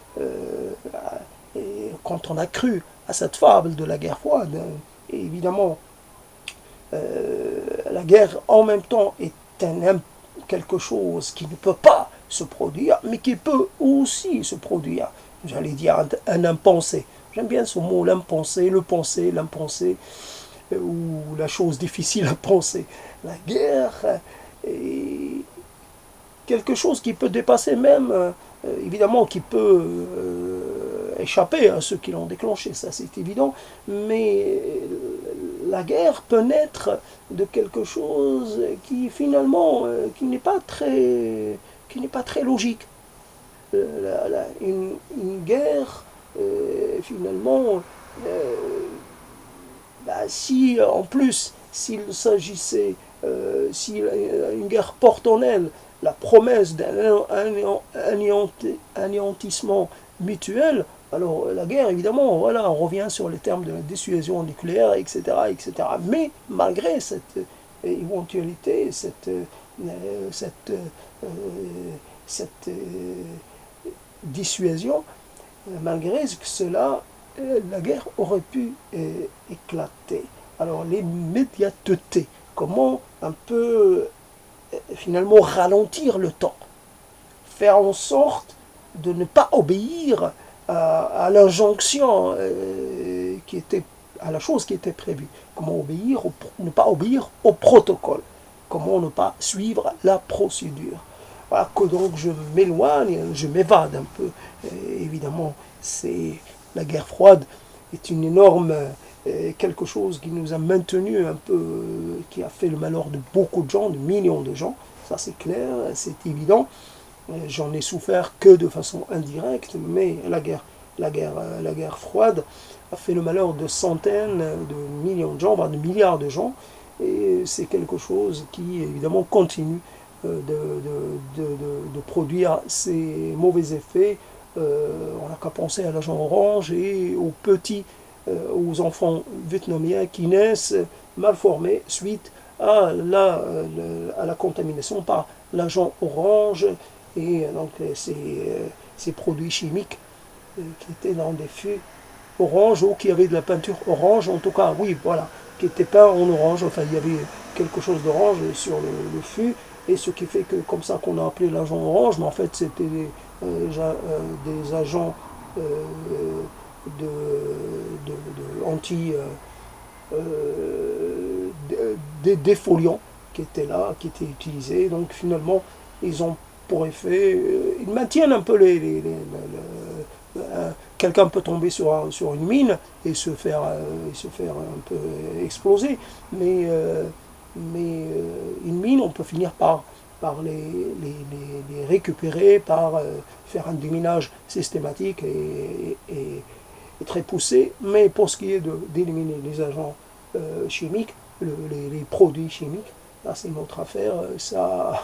et quand on a cru à cette fable de la guerre froide, et évidemment, la guerre en même temps est quelque chose qui ne peut pas se produire, mais qui peut aussi se produire. J'allais dire un impensé. J'aime bien ce mot, l'impensé, l'impensé, ou la chose difficile à penser. La guerre est quelque chose qui peut dépasser même, évidemment, qui peut échapper à ceux qui l'ont déclenché, ça c'est évident, mais la guerre peut naître de quelque chose qui finalement, qui n'est pas très logique. Une guerre, finalement, si en plus, s'il s'agissait, si une guerre porte en elle la promesse d'un anéantissement mutuel, alors la guerre, évidemment, voilà, on revient sur les termes de la dissuasion nucléaire, etc., etc. Mais malgré cette éventualité, cette dissuasion, malgré cela, la guerre aurait pu éclater. Alors l'immédiateté, comment un peu finalement ralentir le temps, faire en sorte de ne pas obéir à l'injonction qui était, à la chose qui était prévue. Comment obéir, ne pas obéir au protocole. Comment ne pas suivre la procédure. Voilà que donc je m'éloigne, je m'évade un peu. Et évidemment, c'est la guerre froide est une énorme quelque chose qui nous a maintenu un peu, qui a fait le malheur de beaucoup de gens, de millions de gens. Ça c'est clair, c'est évident. J'en ai souffert que de façon indirecte, mais la guerre froide a fait le malheur de centaines de millions de gens, voire de milliards de gens, et c'est quelque chose qui évidemment continue de produire ces mauvais effets. On n'a qu'à penser à l'agent orange et aux petits, aux enfants vietnamiens qui naissent mal formés suite à la contamination par l'agent orange et donc ces produits chimiques qui étaient dans des fûts orange ou qui avaient de la peinture orange, en tout cas, oui, voilà, qui était peint en orange, enfin il y avait quelque chose d'orange sur le fût, et ce qui fait que, comme ça qu'on a appelé l'agent orange, mais en fait c'était des agents anti défoliants qui étaient là, qui étaient utilisés, donc finalement ils ont pour effet, ils maintiennent un peu quelqu'un peut tomber sur une mine et se faire un peu exploser, mais une mine, on peut finir par les récupérer, par faire un déminage systématique et très poussé. Mais pour ce qui est d'éliminer les agents chimiques, les produits chimiques, là c'est une autre affaire, ça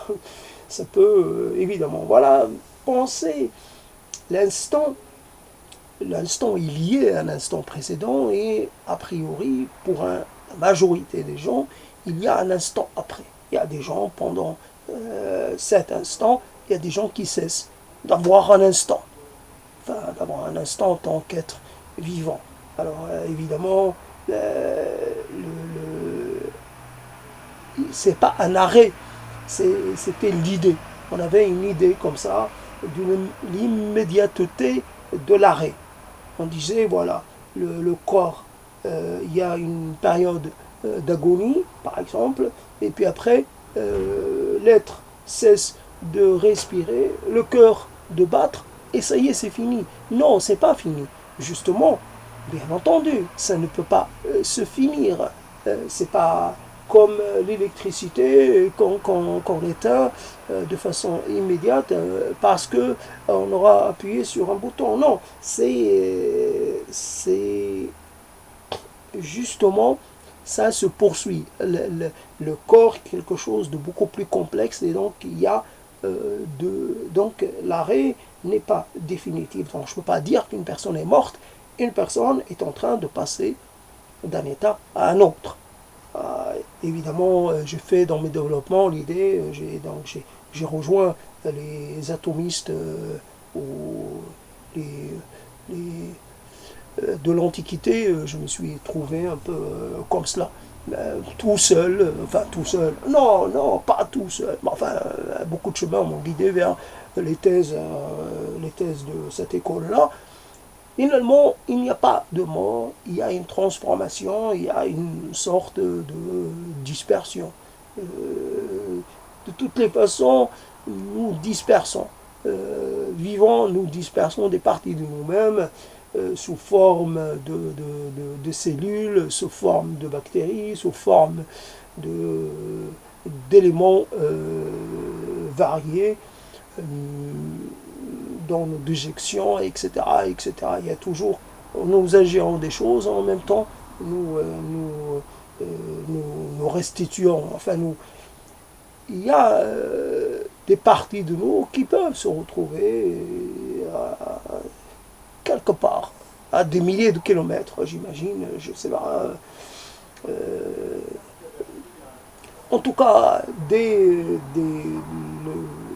peut évidemment. Voilà, penser l'instant. L'instant est lié à l'instant précédent et a priori, pour la majorité des gens, il y a un instant après. Il y a des gens, pendant cet instant, il y a des gens qui cessent d'avoir un instant. Enfin, d'avoir un instant en tant qu'être vivant. Alors, évidemment, c'est pas un arrêt, c'était l'idée. On avait une idée comme ça, d'une l'immédiateté de l'arrêt. On disait, voilà, le corps, il y a une période d'agonie, par exemple, et puis après, l'être cesse de respirer, le cœur de battre, et ça y est, c'est fini. Non, c'est pas fini. Justement, bien entendu, ça ne peut pas se finir. C'est pas comme l'électricité qu'on éteint de façon immédiate parce que on aura appuyé sur un bouton. Non, c'est justement ça se poursuit. Le corps est quelque chose de beaucoup plus complexe et donc il y a donc l'arrêt n'est pas définitif. Donc je ne peux pas dire qu'une personne est morte. Une personne est en train de passer d'un état à un autre. Évidemment, j'ai fait dans mes développements l'idée, j'ai rejoint les atomistes ou les, de l'Antiquité, je me suis trouvé un peu comme cela, tout seul, non, non, pas tout seul, mais enfin, beaucoup de chemins m'ont guidé vers les thèses de cette école-là. Finalement, il n'y a pas de mort, il y a une transformation, il y a une sorte de dispersion. De toutes les façons, nous dispersons. Vivants, nous dispersons des parties de nous-mêmes sous forme de cellules, sous forme de bactéries, sous forme d'éléments variés dans nos déjections, etc., etc. Il y a toujours, nous ingérons des choses, en même temps, nous restituons, enfin, il y a des parties de nous qui peuvent se retrouver quelque part, à des milliers de kilomètres, j'imagine, je ne sais pas. En tout cas,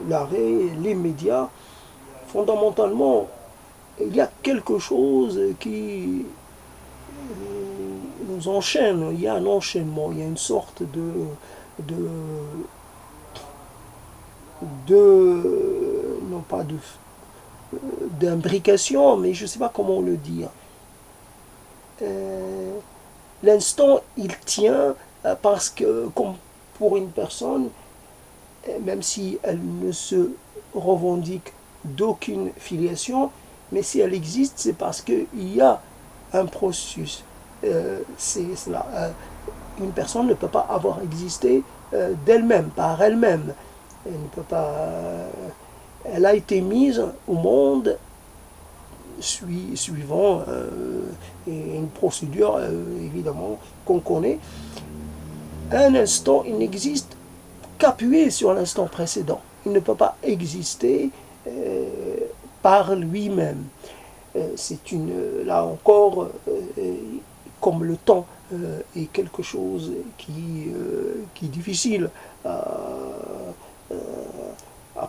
l'arrêt, l'immédiat, fondamentalement, il y a quelque chose qui nous enchaîne, il y a un enchaînement, il y a une sorte non pas d'imbrication, mais je ne sais pas comment le dire. L'instant, il tient parce que, comme pour une personne, même si elle ne se revendique d'aucune filiation, mais si elle existe, c'est parce qu'il y a un processus. C'est cela. Une personne ne peut pas avoir existé d'elle-même, par elle-même. Elle ne peut pas. Elle a été mise au monde suivant une procédure évidemment qu'on connaît. Un instant, il n'existe qu'appuyé sur l'instant précédent. Il ne peut pas exister par lui-même. C'est une, là encore, comme le temps est quelque chose qui est difficile à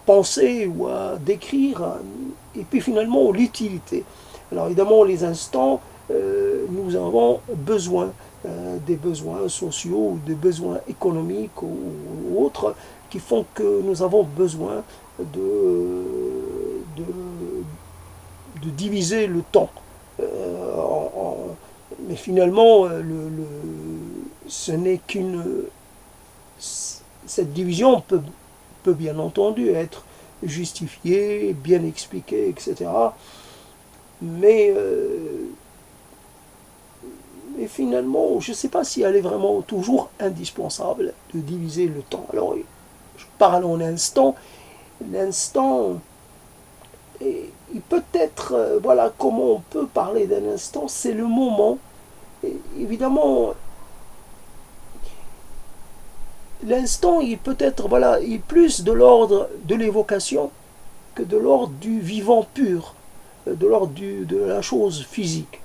penser ou à décrire, et puis finalement l'utilité. Alors évidemment, les instants, nous avons besoin des besoins sociaux, des besoins économiques ou autres, qui font que nous avons besoin de, de diviser le temps. Mais finalement, ce n'est qu'une... Cette division peut bien entendu être justifiée, bien expliquée, etc. Mais et finalement, je ne sais pas si elle est vraiment toujours indispensable de diviser le temps. Alors, je parle en instant. L'instant, il peut être, voilà, comment on peut parler d'un instant, c'est le moment. Et évidemment, l'instant, il peut être, voilà, il est plus de l'ordre de l'évocation que de l'ordre du vivant pur, de l'ordre de la chose physique.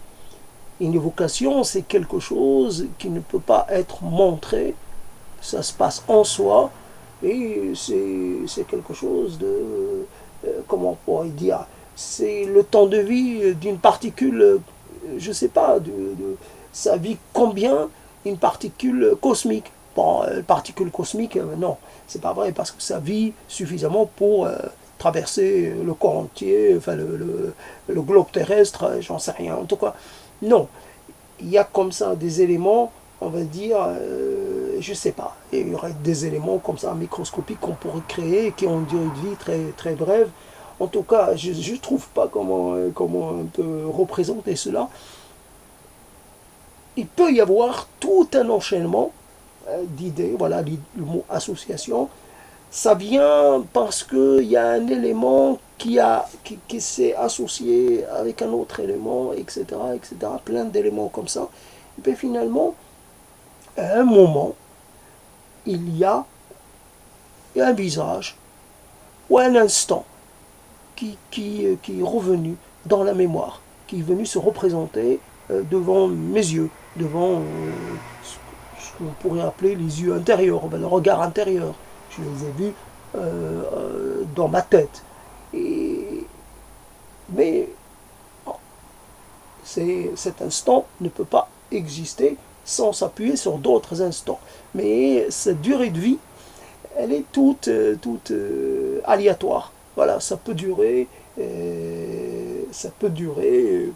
Une évocation, c'est quelque chose qui ne peut pas être montré, ça se passe en soi, et c'est quelque chose de, comment on pourrait dire, c'est le temps de vie d'une particule, je ne sais pas, ça vit combien une particule cosmique. Bon, particule cosmique, non, c'est pas vrai, parce que ça vit suffisamment pour traverser le corps entier, enfin le globe terrestre, j'en sais rien, en tout cas. Non, il y a comme ça des éléments, on va dire, je sais pas, il y aurait des éléments comme ça microscopiques qu'on pourrait créer, qui ont une durée de vie très, très brève. En tout cas, je ne trouve pas comment on peut représenter cela. Il peut y avoir tout un enchaînement d'idées, voilà, le mot association. Ça vient parce qu'il y a un élément qui s'est associé avec un autre élément, etc., etc., plein d'éléments comme ça. Et puis finalement, à un moment, il y a un visage ou un instant qui est revenu dans la mémoire, qui est venu se représenter devant mes yeux, devant ce qu'on pourrait appeler les yeux intérieurs, le regard intérieur. Je les ai vus dans ma tête. Mais cet instant ne peut pas exister sans s'appuyer sur d'autres instants. Mais cette durée de vie, elle est toute aléatoire. Voilà, ça peut durer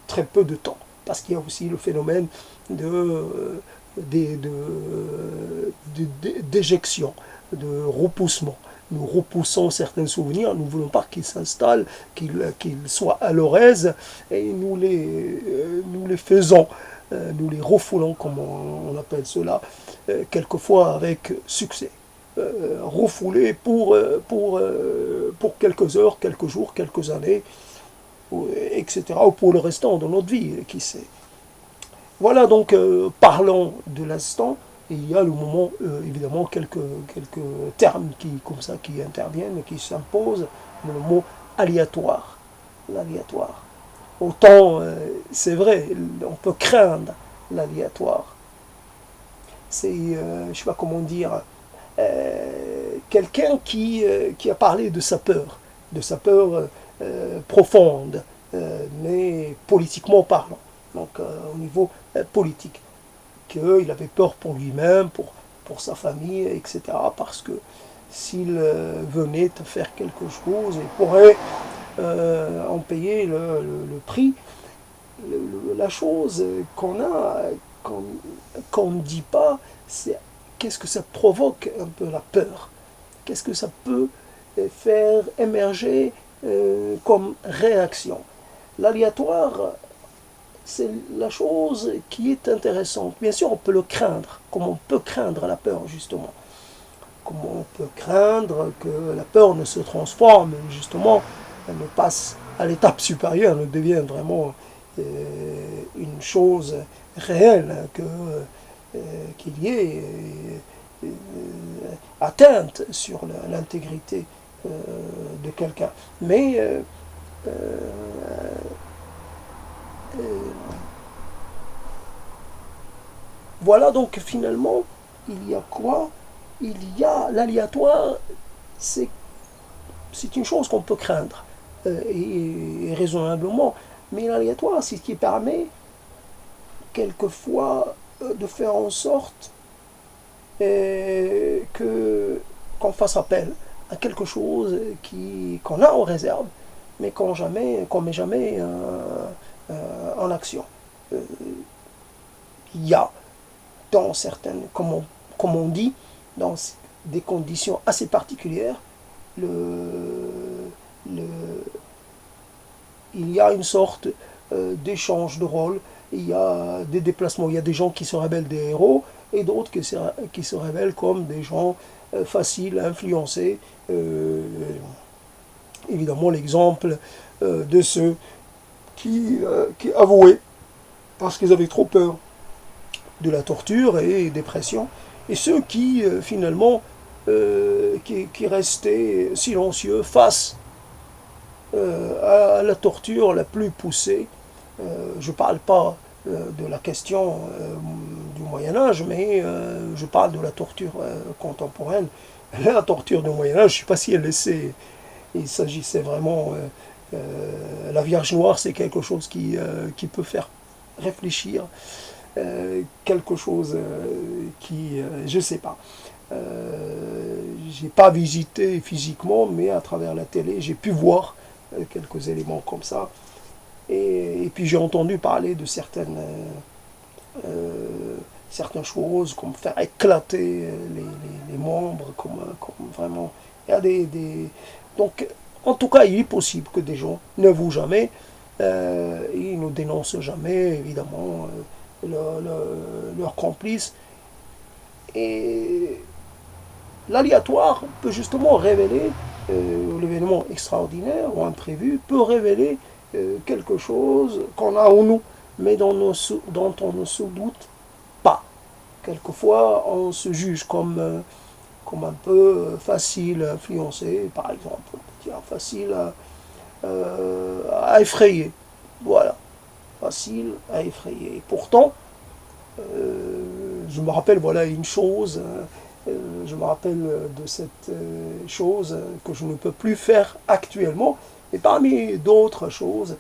très peu de temps. Parce qu'il y a aussi le phénomène d'éjection, de repoussement. Nous repoussons certains souvenirs, nous ne voulons pas qu'ils s'installent, qu'ils soient à leur aise, et nous les faisons, nous les refoulons, comme on appelle cela, quelquefois avec succès. Refoulés pour quelques heures, quelques jours, quelques années, etc., ou pour le restant de notre vie, qui sait. Voilà donc, parlons de l'instant. Et il y a le moment, évidemment, quelques termes comme ça, qui interviennent, qui s'imposent. Le mot aléatoire. L'aléatoire. Autant, c'est vrai, on peut craindre l'aléatoire. C'est, je ne sais pas comment dire, quelqu'un qui a parlé de sa peur profonde, mais politiquement parlant, donc au niveau politique, qu'il avait peur pour lui-même, pour sa famille, etc., parce que s'il venait à faire quelque chose, il pourrait ont payé le prix. La chose qu'on ne dit pas, c'est qu'est-ce que ça provoque un peu la peur. Qu'est-ce que ça peut faire émerger comme réaction. L'aléatoire, c'est la chose qui est intéressante. Bien sûr, on peut le craindre, comme on peut craindre la peur, justement. Comme on peut craindre que la peur ne se transforme, justement, elle ne passe à l'étape supérieure, elle devient vraiment une chose réelle, qu'il y ait atteinte sur l'intégrité de quelqu'un. Mais voilà, donc finalement, il y a quoi? Il y a l'aléatoire, c'est une chose qu'on peut craindre, et raisonnablement, mais l'aléatoire, c'est ce qui permet quelquefois de faire en sorte que qu'on fasse appel à quelque chose qu'on a en réserve, mais qu'on met jamais en action. Il y a dans certaines, comme on dit, dans des conditions assez particulières, le, il y a une sorte d'échange de rôle, il y a des déplacements, il y a des gens qui se révèlent des héros et d'autres qui se révèlent comme des gens faciles à influencer. Évidemment, l'exemple de ceux qui avouaient parce qu'ils avaient trop peur de la torture et des pressions, et ceux qui finalement qui restaient silencieux face à la torture la plus poussée. Je ne parle pas de la question du Moyen-Âge, mais je parle de la torture contemporaine. La torture du Moyen-Âge, je ne sais pas si elle laissait. Il s'agissait vraiment. La Vierge Noire, c'est quelque chose qui peut faire réfléchir. Quelque chose je ne sais pas. J'ai pas visité physiquement, mais à travers la télé, j'ai pu voir quelques éléments comme ça. Et puis j'ai entendu parler de certaines choses, comme faire éclater les membres, comme vraiment. Il y a donc, en tout cas, il est possible que des gens n'avouent jamais, ils ne dénoncent jamais, évidemment, leurs complices. Et l'aléatoire peut justement révéler, l'événement extraordinaire ou imprévu peut révéler quelque chose qu'on a en nous, mais dont on ne se doute pas. Quelquefois, on se juge comme un peu facile à influencer, par exemple, on peut dire facile à effrayer. Voilà, facile à effrayer. Et pourtant, je me rappelle, voilà, une chose, je me rappelle de cette chose que je ne peux plus faire actuellement, et parmi d'autres choses,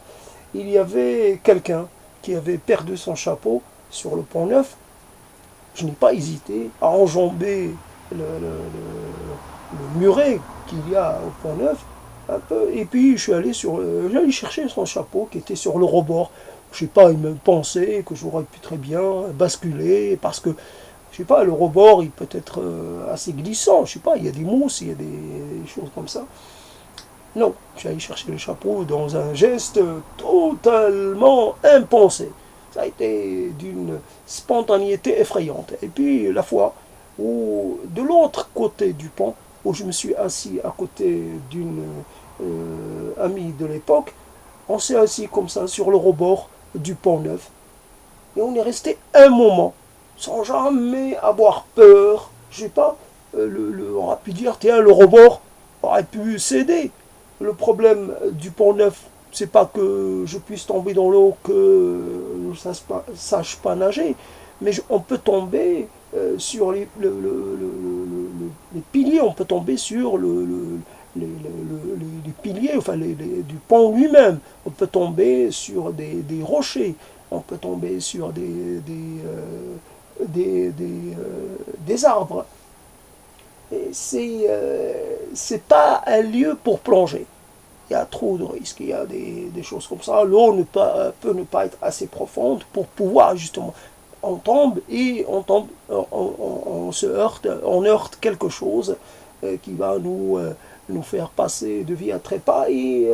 il y avait quelqu'un qui avait perdu son chapeau sur le Pont Neuf. Je n'ai pas hésité à enjamber le muret qu'il y a au Pont Neuf, un peu, et puis je suis allé j'allais chercher son chapeau qui était sur le rebord. Je sais pas, il me pensait que j'aurais pu très bien basculer, parce que, je sais pas, le rebord, il peut être assez glissant, je sais pas, il y a des mousses, il y a des choses comme ça. Non, j'ai allé chercher le chapeau dans un geste totalement impensé. Ça a été d'une spontanéité effrayante. Et puis la fois où, de l'autre côté du pont, où je me suis assis à côté d'une amie de l'époque, on s'est assis comme ça sur le rebord du Pont Neuf. Et on est resté un moment, sans jamais avoir peur. Je sais pas, on aurait pu dire, tiens, le rebord aurait pu céder. Le problème du Pont Neuf, c'est pas que je puisse tomber dans l'eau, que je ne sache pas nager, mais on peut tomber sur les piliers, on peut tomber sur les piliers, enfin du pont lui-même, on peut tomber sur des rochers, on peut tomber sur des arbres. C'est pas un lieu pour plonger. il y a trop de risques, il y a des choses comme ça. L'eau peut ne pas être assez profonde pour pouvoir justement, on tombe et on se heurte, on heurte quelque chose qui va nous faire passer de vie à trépas. Et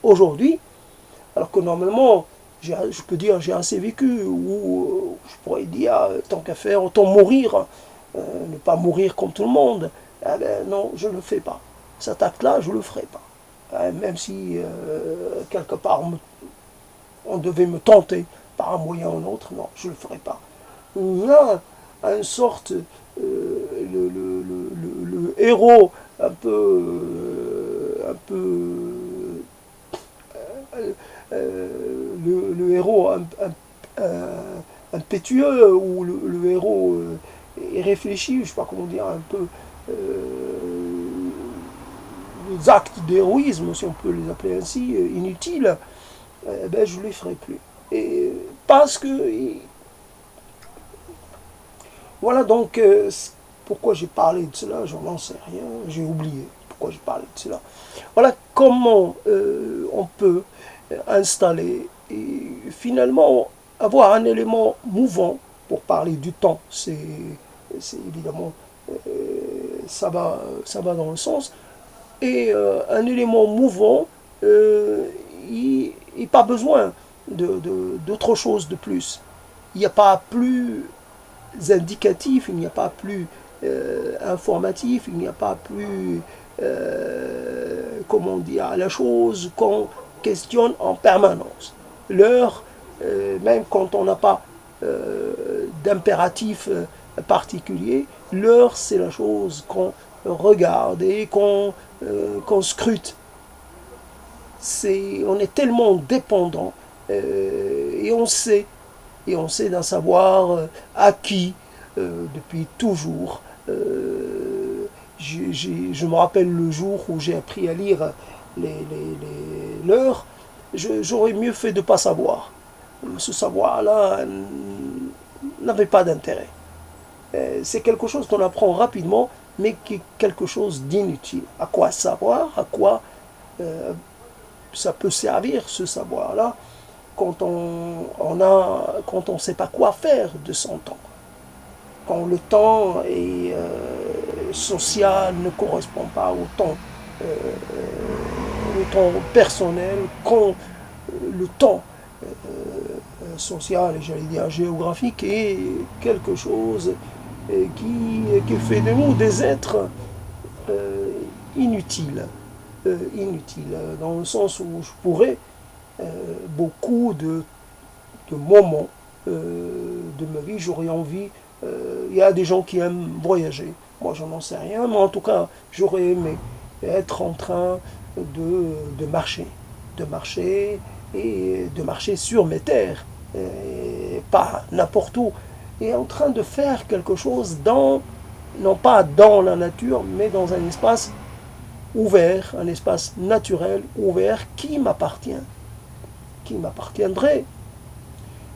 aujourd'hui, alors que normalement, je peux dire, j'ai assez vécu, ou je pourrais dire, tant qu'à faire, autant mourir, ne pas mourir comme tout le monde. Eh ben, non, je ne le fais pas. Cet acte-là, je ne le ferai pas. Même si, quelque part, on devait me tenter par un moyen ou un autre, non, je ne le ferai pas. Là, une sorte, le héros un peu le héros impétueux, ou le héros irréfléchi, je ne sais pas comment dire, un peu les actes d'héroïsme, si on peut les appeler ainsi, inutiles, ben, je ne les ferai plus. Et parce que voilà donc pourquoi j'ai parlé de cela, je n'en sais rien, j'ai oublié pourquoi j'ai parlé de cela. Voilà comment on peut installer et finalement avoir un élément mouvant pour parler du temps. C'est évidemment, ça va dans le sens. Et un élément mouvant, il n'y a pas besoin d'autre chose de plus. Il n'y a pas plus indicatif, il n'y a pas plus informatif, il n'y a pas plus, comment dire, la chose qu'on questionne en permanence. L'heure, même quand on n'a pas d'impératif particulier, l'heure c'est la chose qu'on regarde et qu'on scrute. On est tellement dépendant et on sait d'un savoir acquis depuis toujours. Je me rappelle le jour où j'ai appris à lire l'heure, j'aurais mieux fait de ne pas savoir. Ce savoir-là n'avait pas d'intérêt. C'est quelque chose qu'on apprend rapidement, mais qui est quelque chose d'inutile. À quoi savoir, à quoi ça peut servir ce savoir-là quand quand on ne sait pas quoi faire de son temps. Quand le temps est, social ne correspond pas au temps personnel, quand le temps social et j'allais dire géographique est quelque chose qui fait de nous des êtres inutiles. Inutiles, dans le sens où je pourrais beaucoup de moments de ma vie, j'aurais envie. Il y a des gens qui aiment voyager. Moi, je n'en sais rien, mais en tout cas, j'aurais aimé être en train de marcher. De marcher et de marcher sur mes terres, et pas n'importe où. Et en train de faire quelque chose non pas dans la nature, mais dans un espace ouvert, un espace naturel ouvert qui m'appartiendrait,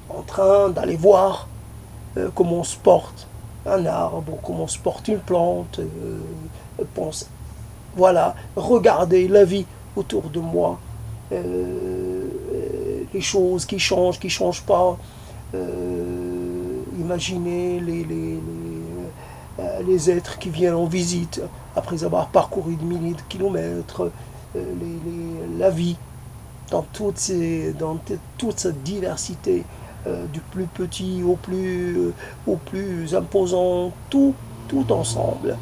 en train d'aller voir comment on se porte un arbre, comment on se porte une plante, pense, voilà, regarder la vie autour de moi, les choses qui changent pas, imaginer les êtres qui viennent en visite après avoir parcouru des milliers de kilomètres, la vie dans toute cette diversité, du plus petit au plus imposant, tout ensemble.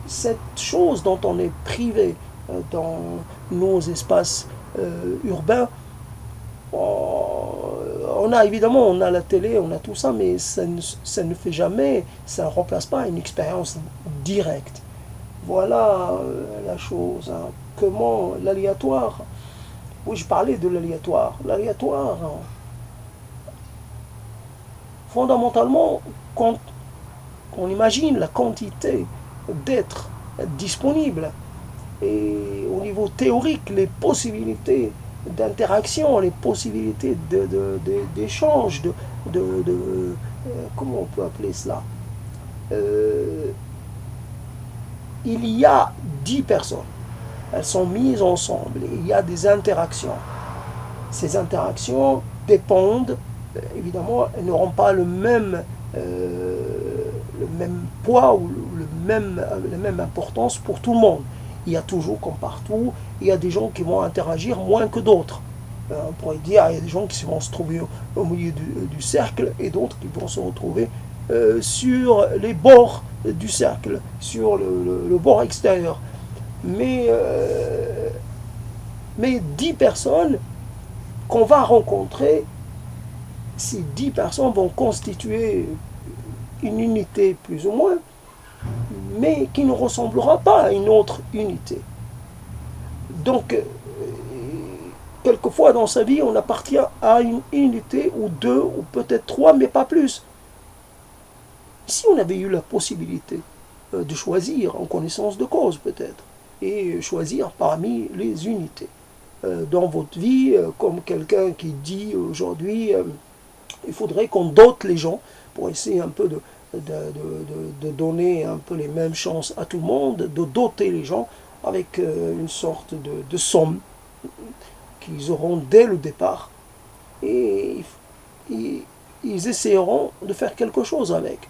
Cette chose dont on est privé dans nos espaces urbains, on a évidemment, on a la télé, on a tout ça, mais ça ne fait jamais, ça ne remplace pas une expérience directe. Voilà la chose. Hein. Comment l'aléatoire, oui, je parlais de l'aléatoire. L'aléatoire, hein, fondamentalement, quand on imagine la quantité d'êtres disponibles et au niveau théorique, les possibilités d'interaction, les possibilités d'échange, comment on peut appeler cela, il y a 10 personnes elles sont mises ensemble. Et il y a des interactions. Ces interactions dépendent, évidemment, elles n'auront pas le même poids ou la même importance pour tout le monde. Il y a toujours, comme partout, il y a des gens qui vont interagir moins que d'autres. On pourrait dire il y a des gens qui vont se trouver au milieu du cercle et d'autres qui vont se retrouver sur les bords du cercle, sur le bord extérieur. Mais 10 personnes qu'on va rencontrer, ces 10 personnes vont constituer une unité plus ou moins, mais qui ne ressemblera pas à une autre unité. Donc, quelquefois dans sa vie, on appartient à une unité ou deux, ou peut-être trois, mais pas plus. Si on avait eu la possibilité de choisir en connaissance de cause peut-être, et choisir parmi les unités dans votre vie, comme quelqu'un qui dit aujourd'hui, il faudrait qu'on dote les gens pour essayer un peu de donner un peu les mêmes chances à tout le monde, de doter les gens avec une sorte de somme qu'ils auront dès le départ. Et ils essaieront de faire quelque chose avec.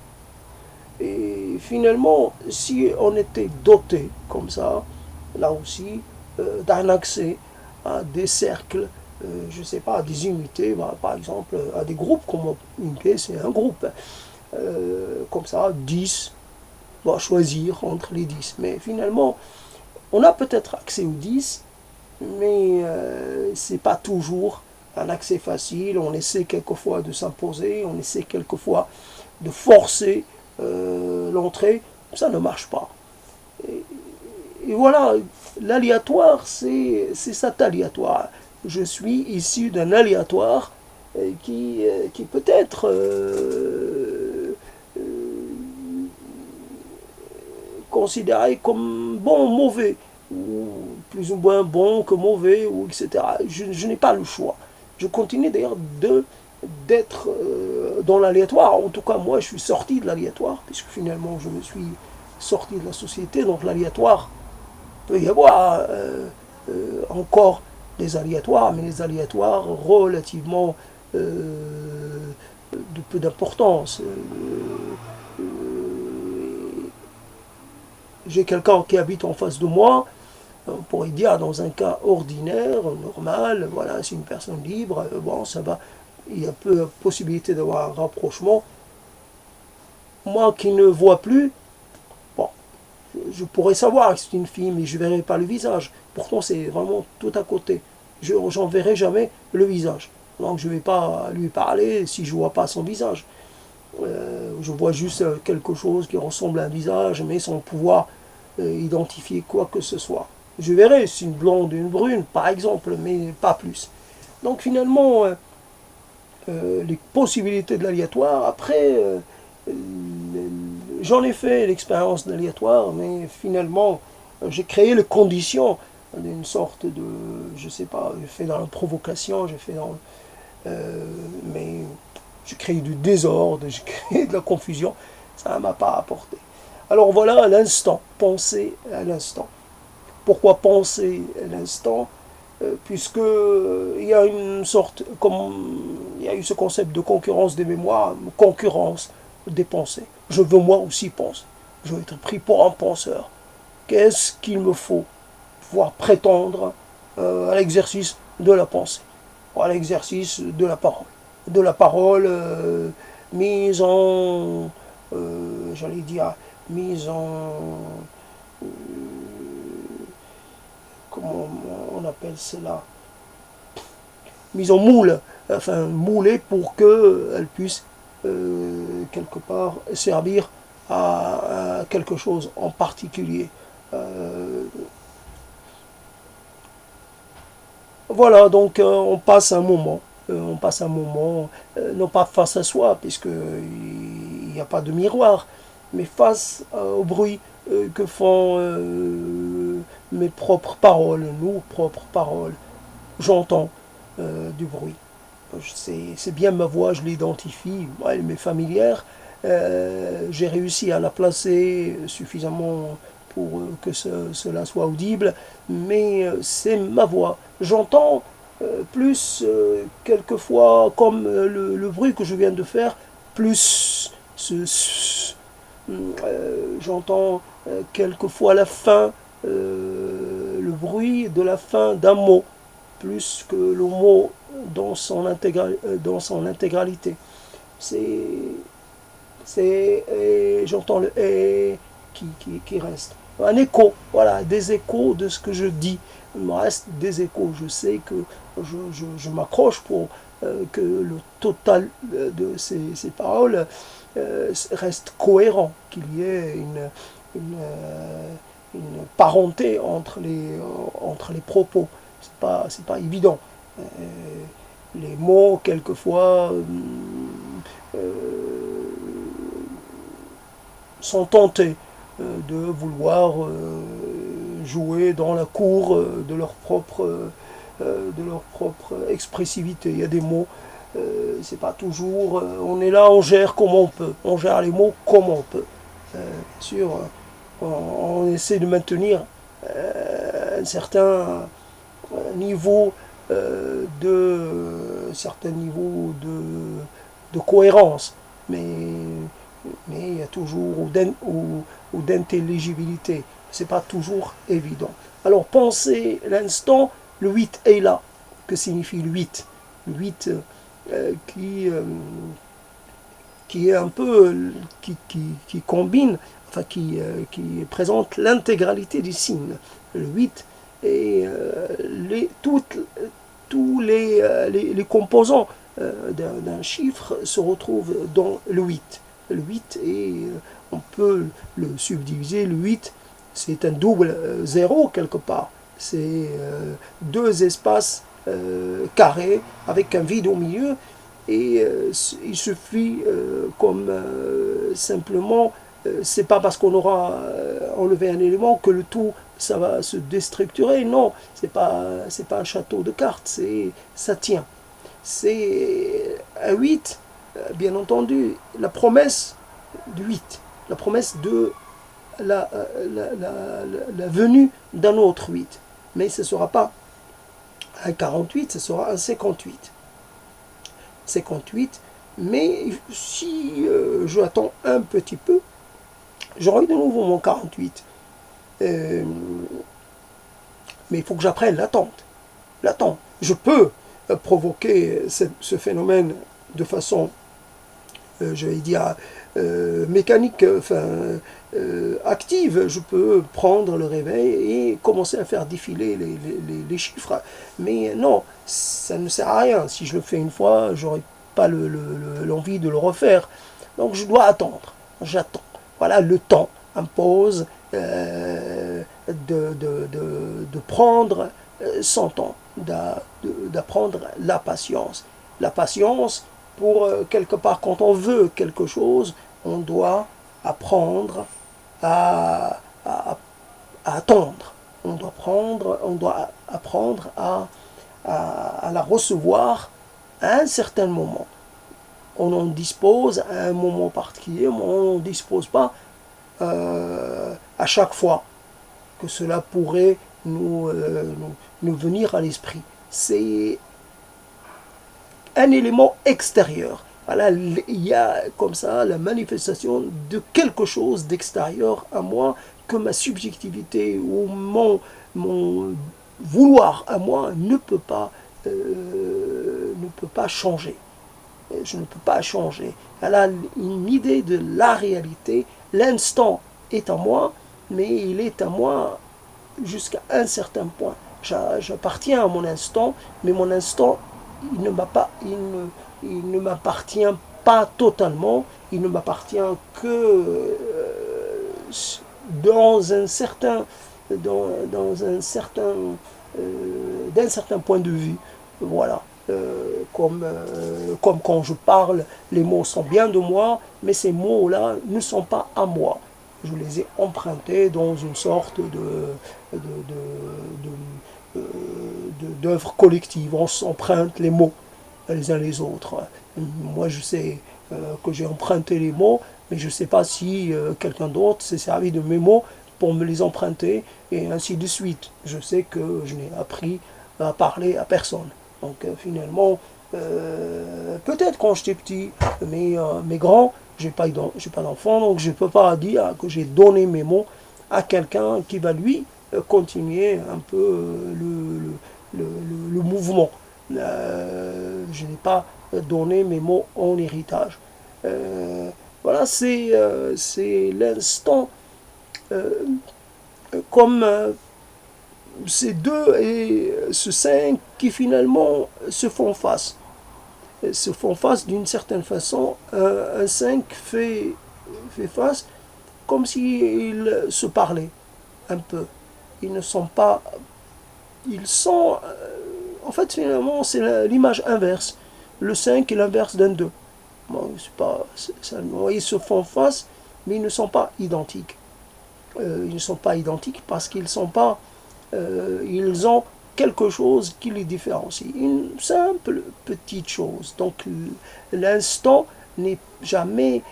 Et finalement, si on était doté comme ça, là aussi, d'un accès à des cercles, je ne sais pas, à des unités, par exemple, à des groupes, comme une unité, c'est un groupe, comme ça, 10, on va choisir entre les 10. Mais finalement, on a peut-être accès aux 10, mais ce n'est pas toujours un accès facile. On essaie quelquefois de s'imposer, on essaie quelquefois de forcer l'entrée, ça ne marche pas. Et voilà, l'aléatoire, c'est cet aléatoire. Je suis issu d'un aléatoire qui peut être considéré comme bon ou mauvais, ou plus ou moins bon que mauvais, ou etc. Je n'ai pas le choix. Je continue d'ailleurs d'être dans l'aléatoire. En tout cas, moi, je suis sorti de l'aléatoire, puisque finalement, je me suis sorti de la société. Donc l'aléatoire, il peut y avoir encore des aléatoires, mais les aléatoires relativement de peu d'importance. J'ai quelqu'un qui habite en face de moi, on pourrait dire dans un cas ordinaire, normal, voilà, c'est une personne libre, bon, ça va, il y a peu de possibilité d'avoir un rapprochement. Moi qui ne vois plus, bon, je pourrais savoir que c'est une fille, mais je ne verrai pas le visage. Pourtant, c'est vraiment tout à côté. Je n'en verrai jamais le visage. Donc, je ne vais pas lui parler si je ne vois pas son visage. Je vois juste quelque chose qui ressemble à un visage, mais sans pouvoir identifier quoi que ce soit. Je verrai si une blonde ou une brune, par exemple, mais pas plus. Donc, finalement, les possibilités de l'aléatoire, après, j'en ai fait l'expérience de l'aléatoire, mais finalement, j'ai créé les conditions d'une sorte de, je sais pas, j'ai fait dans la provocation, j'ai fait dans, mais j'ai créé du désordre, j'ai créé de la confusion, ça ne m'a pas apporté. Alors voilà, à l'instant, penser à l'instant. Pourquoi penser à l'instant? Puisque il y a une sorte, comme il y a eu ce concept de concurrence des mémoires, concurrence des pensées. Je veux moi aussi penser. Je veux être pris pour un penseur. Qu'est-ce qu'il me faut? Pouvoir prétendre à l'exercice de la pensée, à l'exercice de la parole. De la parole mise en, j'allais dire, mise en, comment on appelle cela, mise en moule, enfin moulée pour qu'elle puisse quelque part servir à quelque chose en particulier. Voilà, donc on passe un moment, non pas face à soi, puisqu'il n'y a pas de miroir, mais face au bruit que font mes propres paroles, nos propres paroles. J'entends du bruit. C'est bien ma voix, je l'identifie, elle m'est familière. J'ai réussi à la placer suffisamment pour que cela soit audible, mais c'est ma voix. J'entends plus quelquefois comme le bruit que je viens de faire, plus j'entends quelquefois la fin, le bruit de la fin d'un mot, plus que le mot dans son intégralité. C'est, j'entends le et qui reste. Un écho, voilà, des échos de ce que je dis. Il me reste des échos. Je sais que je m'accroche pour que le total de ces paroles reste cohérent, qu'il y ait une parenté entre les propos. C'est pas évident. Les mots, quelquefois, sont tentés de vouloir jouer dans la cour de leur propre expressivité. Il y a des mots, c'est pas toujours. On est là, on gère comme on peut. On gère les mots comme on peut. Bien sûr, on essaie de maintenir un certain niveau de cohérence, mais il y a toujours ou d'intelligibilité. C'est pas toujours évident. Alors pensez l'instant, le 8 est là. Que signifie le 8? Le 8 qui est un peu qui combine, enfin qui présente l'intégralité des signes. Le 8 et tous les composants d'un chiffre se retrouvent dans le 8. Le 8 on peut le subdiviser. Le 8, c'est un double zéro quelque part. C'est deux espaces carrés avec un vide au milieu. Et il suffit comme simplement, c'est pas parce qu'on aura enlevé un élément que le tout ça va se déstructurer. Non, c'est pas un château de cartes, ça tient. C'est un 8, bien entendu, la promesse du 8, la promesse de la venue d'un autre 8. Mais ce ne sera pas un 48, ce sera un 58. 58, mais si je attends un petit peu, j'aurai de nouveau mon 48. Mais il faut que j'apprenne l'attente. L'attente. Je peux provoquer ce phénomène de façon, je vais dire, mécanique, active. Je peux prendre le réveil et commencer à faire défiler les chiffres. Mais non, ça ne sert à rien. Si je le fais une fois, j'aurai pas l'envie de le refaire. Donc je dois attendre. J'attends. Voilà, le temps impose de prendre son temps, d'apprendre la patience. La patience, pour quelque part, quand on veut quelque chose, on doit apprendre à attendre. On doit apprendre à la recevoir à un certain moment. On en dispose à un moment particulier, mais on n'en dispose pas à chaque fois que cela pourrait nous venir à l'esprit. C'est un élément extérieur. Voilà, il y a comme ça la manifestation de quelque chose d'extérieur à moi que ma subjectivité ou mon vouloir à moi ne peut pas changer. Je ne peux pas changer. Elle a une idée de la réalité. L'instant est à moi, mais il est à moi jusqu'à un certain point. J'appartiens à mon instant, mais mon instant, il ne m'appartient pas totalement. Il ne m'appartient que d'un certain point de vue. Voilà. Comme quand je parle, les mots sont bien de moi, mais ces mots-là ne sont pas à moi. Je les ai empruntés dans une sorte d'œuvre collective. On s'emprunte les mots les uns les autres. Moi, je sais que j'ai emprunté les mots, mais je ne sais pas si quelqu'un d'autre s'est servi de mes mots pour me les emprunter, et ainsi de suite. Je sais que je n'ai appris à parler à personne. Donc finalement, peut-être quand j'étais petit, mais grand, j'ai pas d'enfant, donc je ne peux pas dire que j'ai donné mes mots à quelqu'un qui va lui continuer un peu le mouvement. Je n'ai pas donné mes mots en héritage. Voilà, c'est l'instant comme ces deux et ce cinq qui finalement se font face. Se font face d'une certaine façon. Un 5 fait face comme s'ils se parlaient un peu. Ils ne sont pas. Ils sont. En fait, finalement, c'est l'image inverse. Le 5 est l'inverse d'un 2. Bon, ils se font face, mais ils ne sont pas identiques. Ils ne sont pas identiques parce qu'ils sont pas. Ils ont quelque chose qui les différencie. Une simple petite chose. Donc l'instant n'est jamais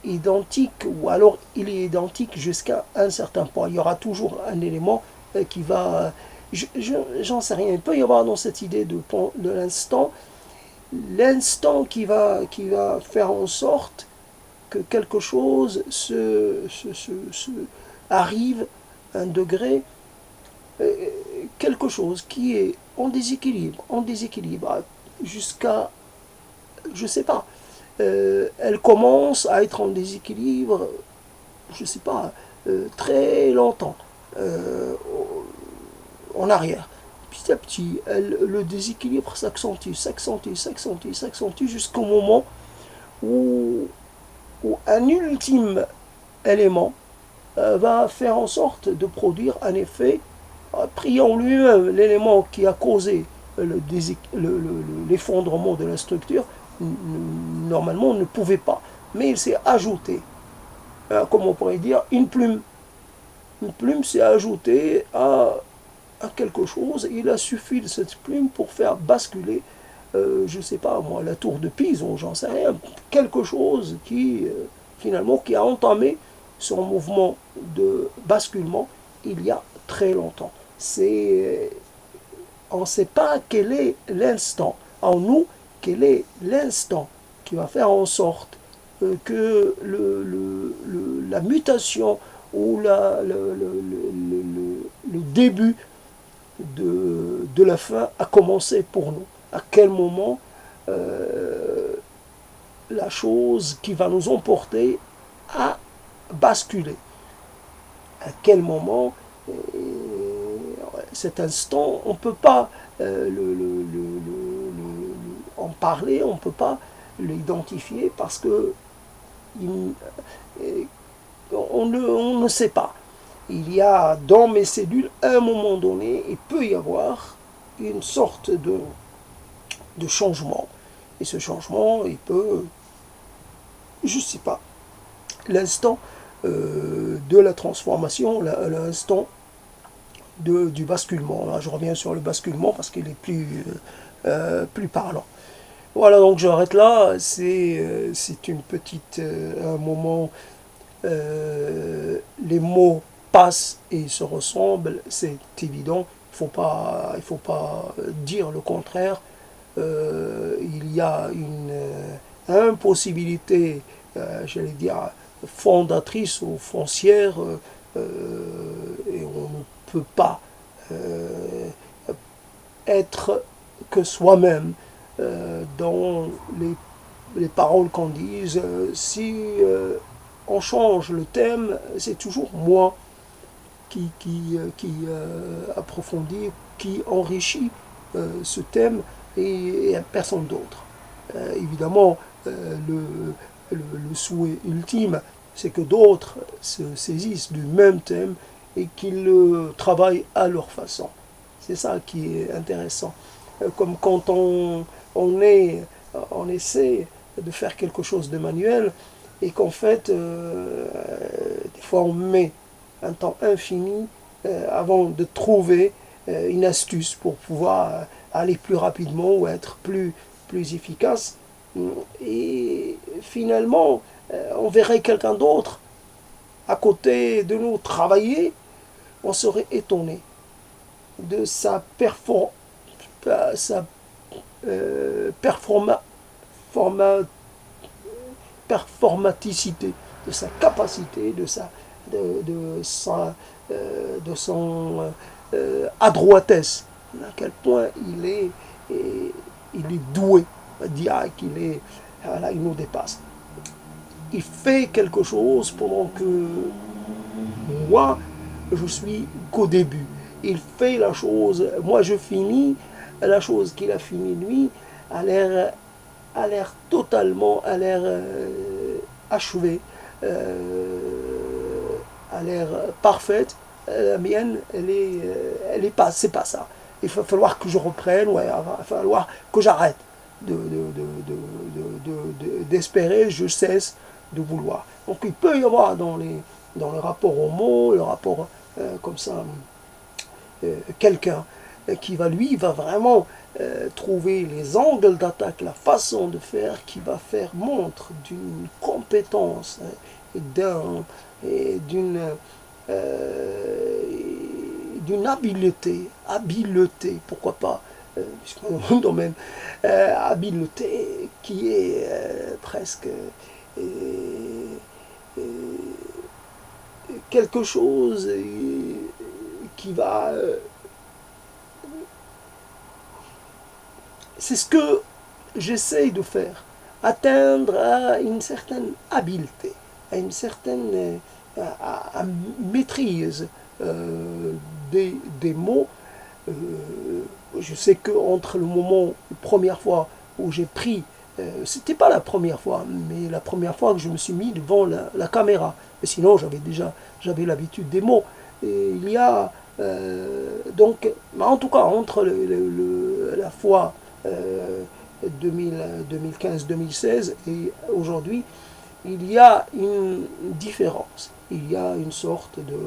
identique, ou alors il est identique jusqu'à un certain point. Il y aura toujours un élément qui va... J'en sais rien. Il peut y avoir dans cette idée de l'instant, l'instant qui va faire en sorte que quelque chose arrive à un degré, quelque chose qui est en déséquilibre, jusqu'à, je sais pas, elle commence à être en déséquilibre, je sais pas, très longtemps, en arrière. Petit à petit, le déséquilibre s'accentue, s'accentue, s'accentue, s'accentue jusqu'au moment où, où un ultime élément va faire en sorte de produire un effet pris en lui-même. L'élément qui a causé l'effondrement de la structure, normalement, ne pouvait pas. Mais il s'est ajouté, comme on pourrait dire, une plume. Une plume s'est ajoutée à quelque chose. Il a suffi de cette plume pour faire basculer, je ne sais pas moi, la tour de Pise, ou j'en sais rien, quelque chose qui, finalement, qui a entamé son mouvement de basculement il y a très longtemps. On ne sait pas quel est l'instant, en nous, quel est l'instant qui va faire en sorte que la mutation ou le début de la fin a commencé pour nous. À quel moment la chose qui va nous emporter a basculé. À quel moment cet instant, on ne peut pas en parler, on ne peut pas l'identifier parce que on ne sait pas. Il y a dans mes cellules, à un moment donné, il peut y avoir une sorte de changement. Et ce changement, il peut, je ne sais pas, l'instant de la transformation, l'instant du basculement. Là, je reviens sur le basculement parce qu'il est plus parlant. Voilà, donc j'arrête là. C'est une petite, un moment. Les mots passent et se ressemblent, c'est évident. Il faut pas dire le contraire. Il y a une impossibilité, j'allais dire, fondatrice ou foncière, et on ne peut pas être que soi-même dans les paroles qu'on dise. Si on change le thème, c'est toujours moi qui approfondit, qui enrichit ce thème et personne d'autre. Évidemment, le souhait ultime, c'est que d'autres se saisissent du même thème et qu'ils le travaillent à leur façon. C'est ça qui est intéressant. Comme quand on essaie de faire quelque chose de manuel et qu'en fait, des fois on met un temps infini avant de trouver une astuce pour pouvoir aller plus rapidement ou être plus efficace. Et finalement, on verrait quelqu'un d'autre à côté de nous travailler on serait étonné de sa forma- performaticité, de sa capacité, de son adroitesse, à quel point il est doué, dire qu'il est, voilà, il nous dépasse. Il fait quelque chose pendant que moi, je suis qu'au début. Il fait la chose, moi je finis, la chose qu'il a fini lui, a l'air totalement, a l'air achevée, a l'air parfaite. La mienne, elle est pas, c'est pas ça. Il va falloir que je reprenne, ouais, il va falloir que j'arrête d'espérer, je cesse de vouloir. Donc il peut y avoir dans le rapport au mot, le rapport comme ça, quelqu'un qui va, lui, va vraiment trouver les angles d'attaque, la façon de faire, qui va faire montre d'une compétence et euh, d'une habileté, pourquoi pas, puisque dans mon domaine, habileté qui est presque euh, euh, quelque chose qui va... c'est ce que j'essaye de faire, atteindre à une certaine habileté, à une certaine à maîtrise des mots. Euh, je sais qu'entre le moment, la première fois où j'ai pris, c'était pas la première fois, mais la première fois que je me suis mis devant la caméra, et sinon j'avais l'habitude des mots. Et il y a donc, en tout cas, entre la fois 2015-2016 et aujourd'hui, il y a une différence. Il y a une sorte de...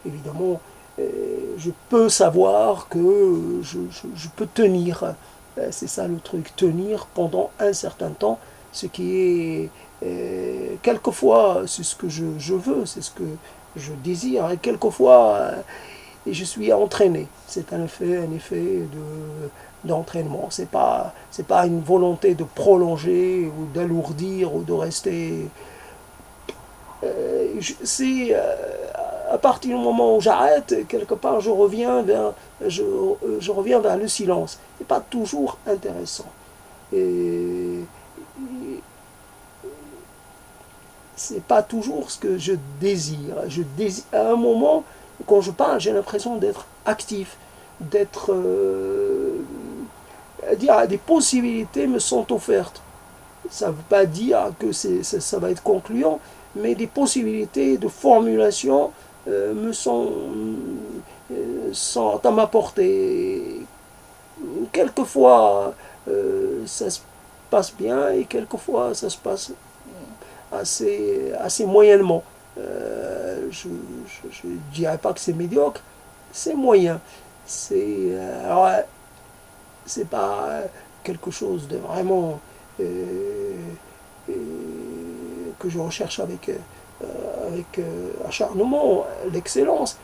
évidemment, je peux savoir que je peux tenir. C'est ça le truc, tenir pendant un certain temps, ce qui est... quelquefois, c'est ce que je veux, c'est ce que je désire, et quelquefois, et je suis entraîné. C'est un effet d'entraînement. C'est pas une volonté de prolonger ou d'alourdir ou de rester. C'est à partir du moment où j'arrête, quelque part, je reviens vers le silence. C'est pas toujours intéressant. Et c'est pas toujours ce que je désire. À un moment, quand je parle, j'ai l'impression d'être actif, d'être dire des possibilités me sont offertes. Ça ne veut pas dire que ça va être concluant, mais des possibilités de formulation sont à ma portée. Quelquefois, ça se passe bien et quelquefois, ça se passe assez moyennement. Je ne dirais pas que c'est médiocre, c'est moyen. Alors, c'est pas quelque chose de vraiment euh, que je recherche avec acharnement, l'excellence.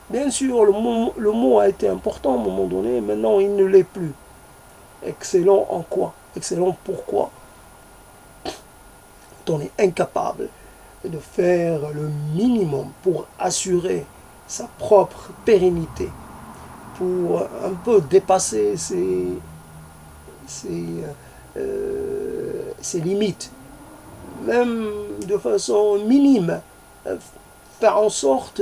Bien sûr, le mot a été important à un moment donné, maintenant il ne l'est plus. Excellent en quoi? Excellent pourquoi? On est incapable de faire le minimum pour assurer sa propre pérennité, pour un peu dépasser ses limites, même de façon minime, faire en sorte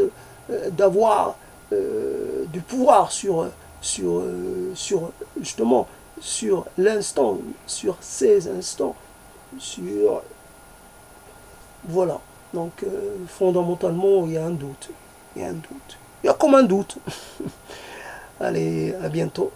d'avoir du pouvoir justement sur l'instant, sur ces instants, sur voilà. Donc fondamentalement il y a un doute, il y a comme un doute. Allez, à bientôt.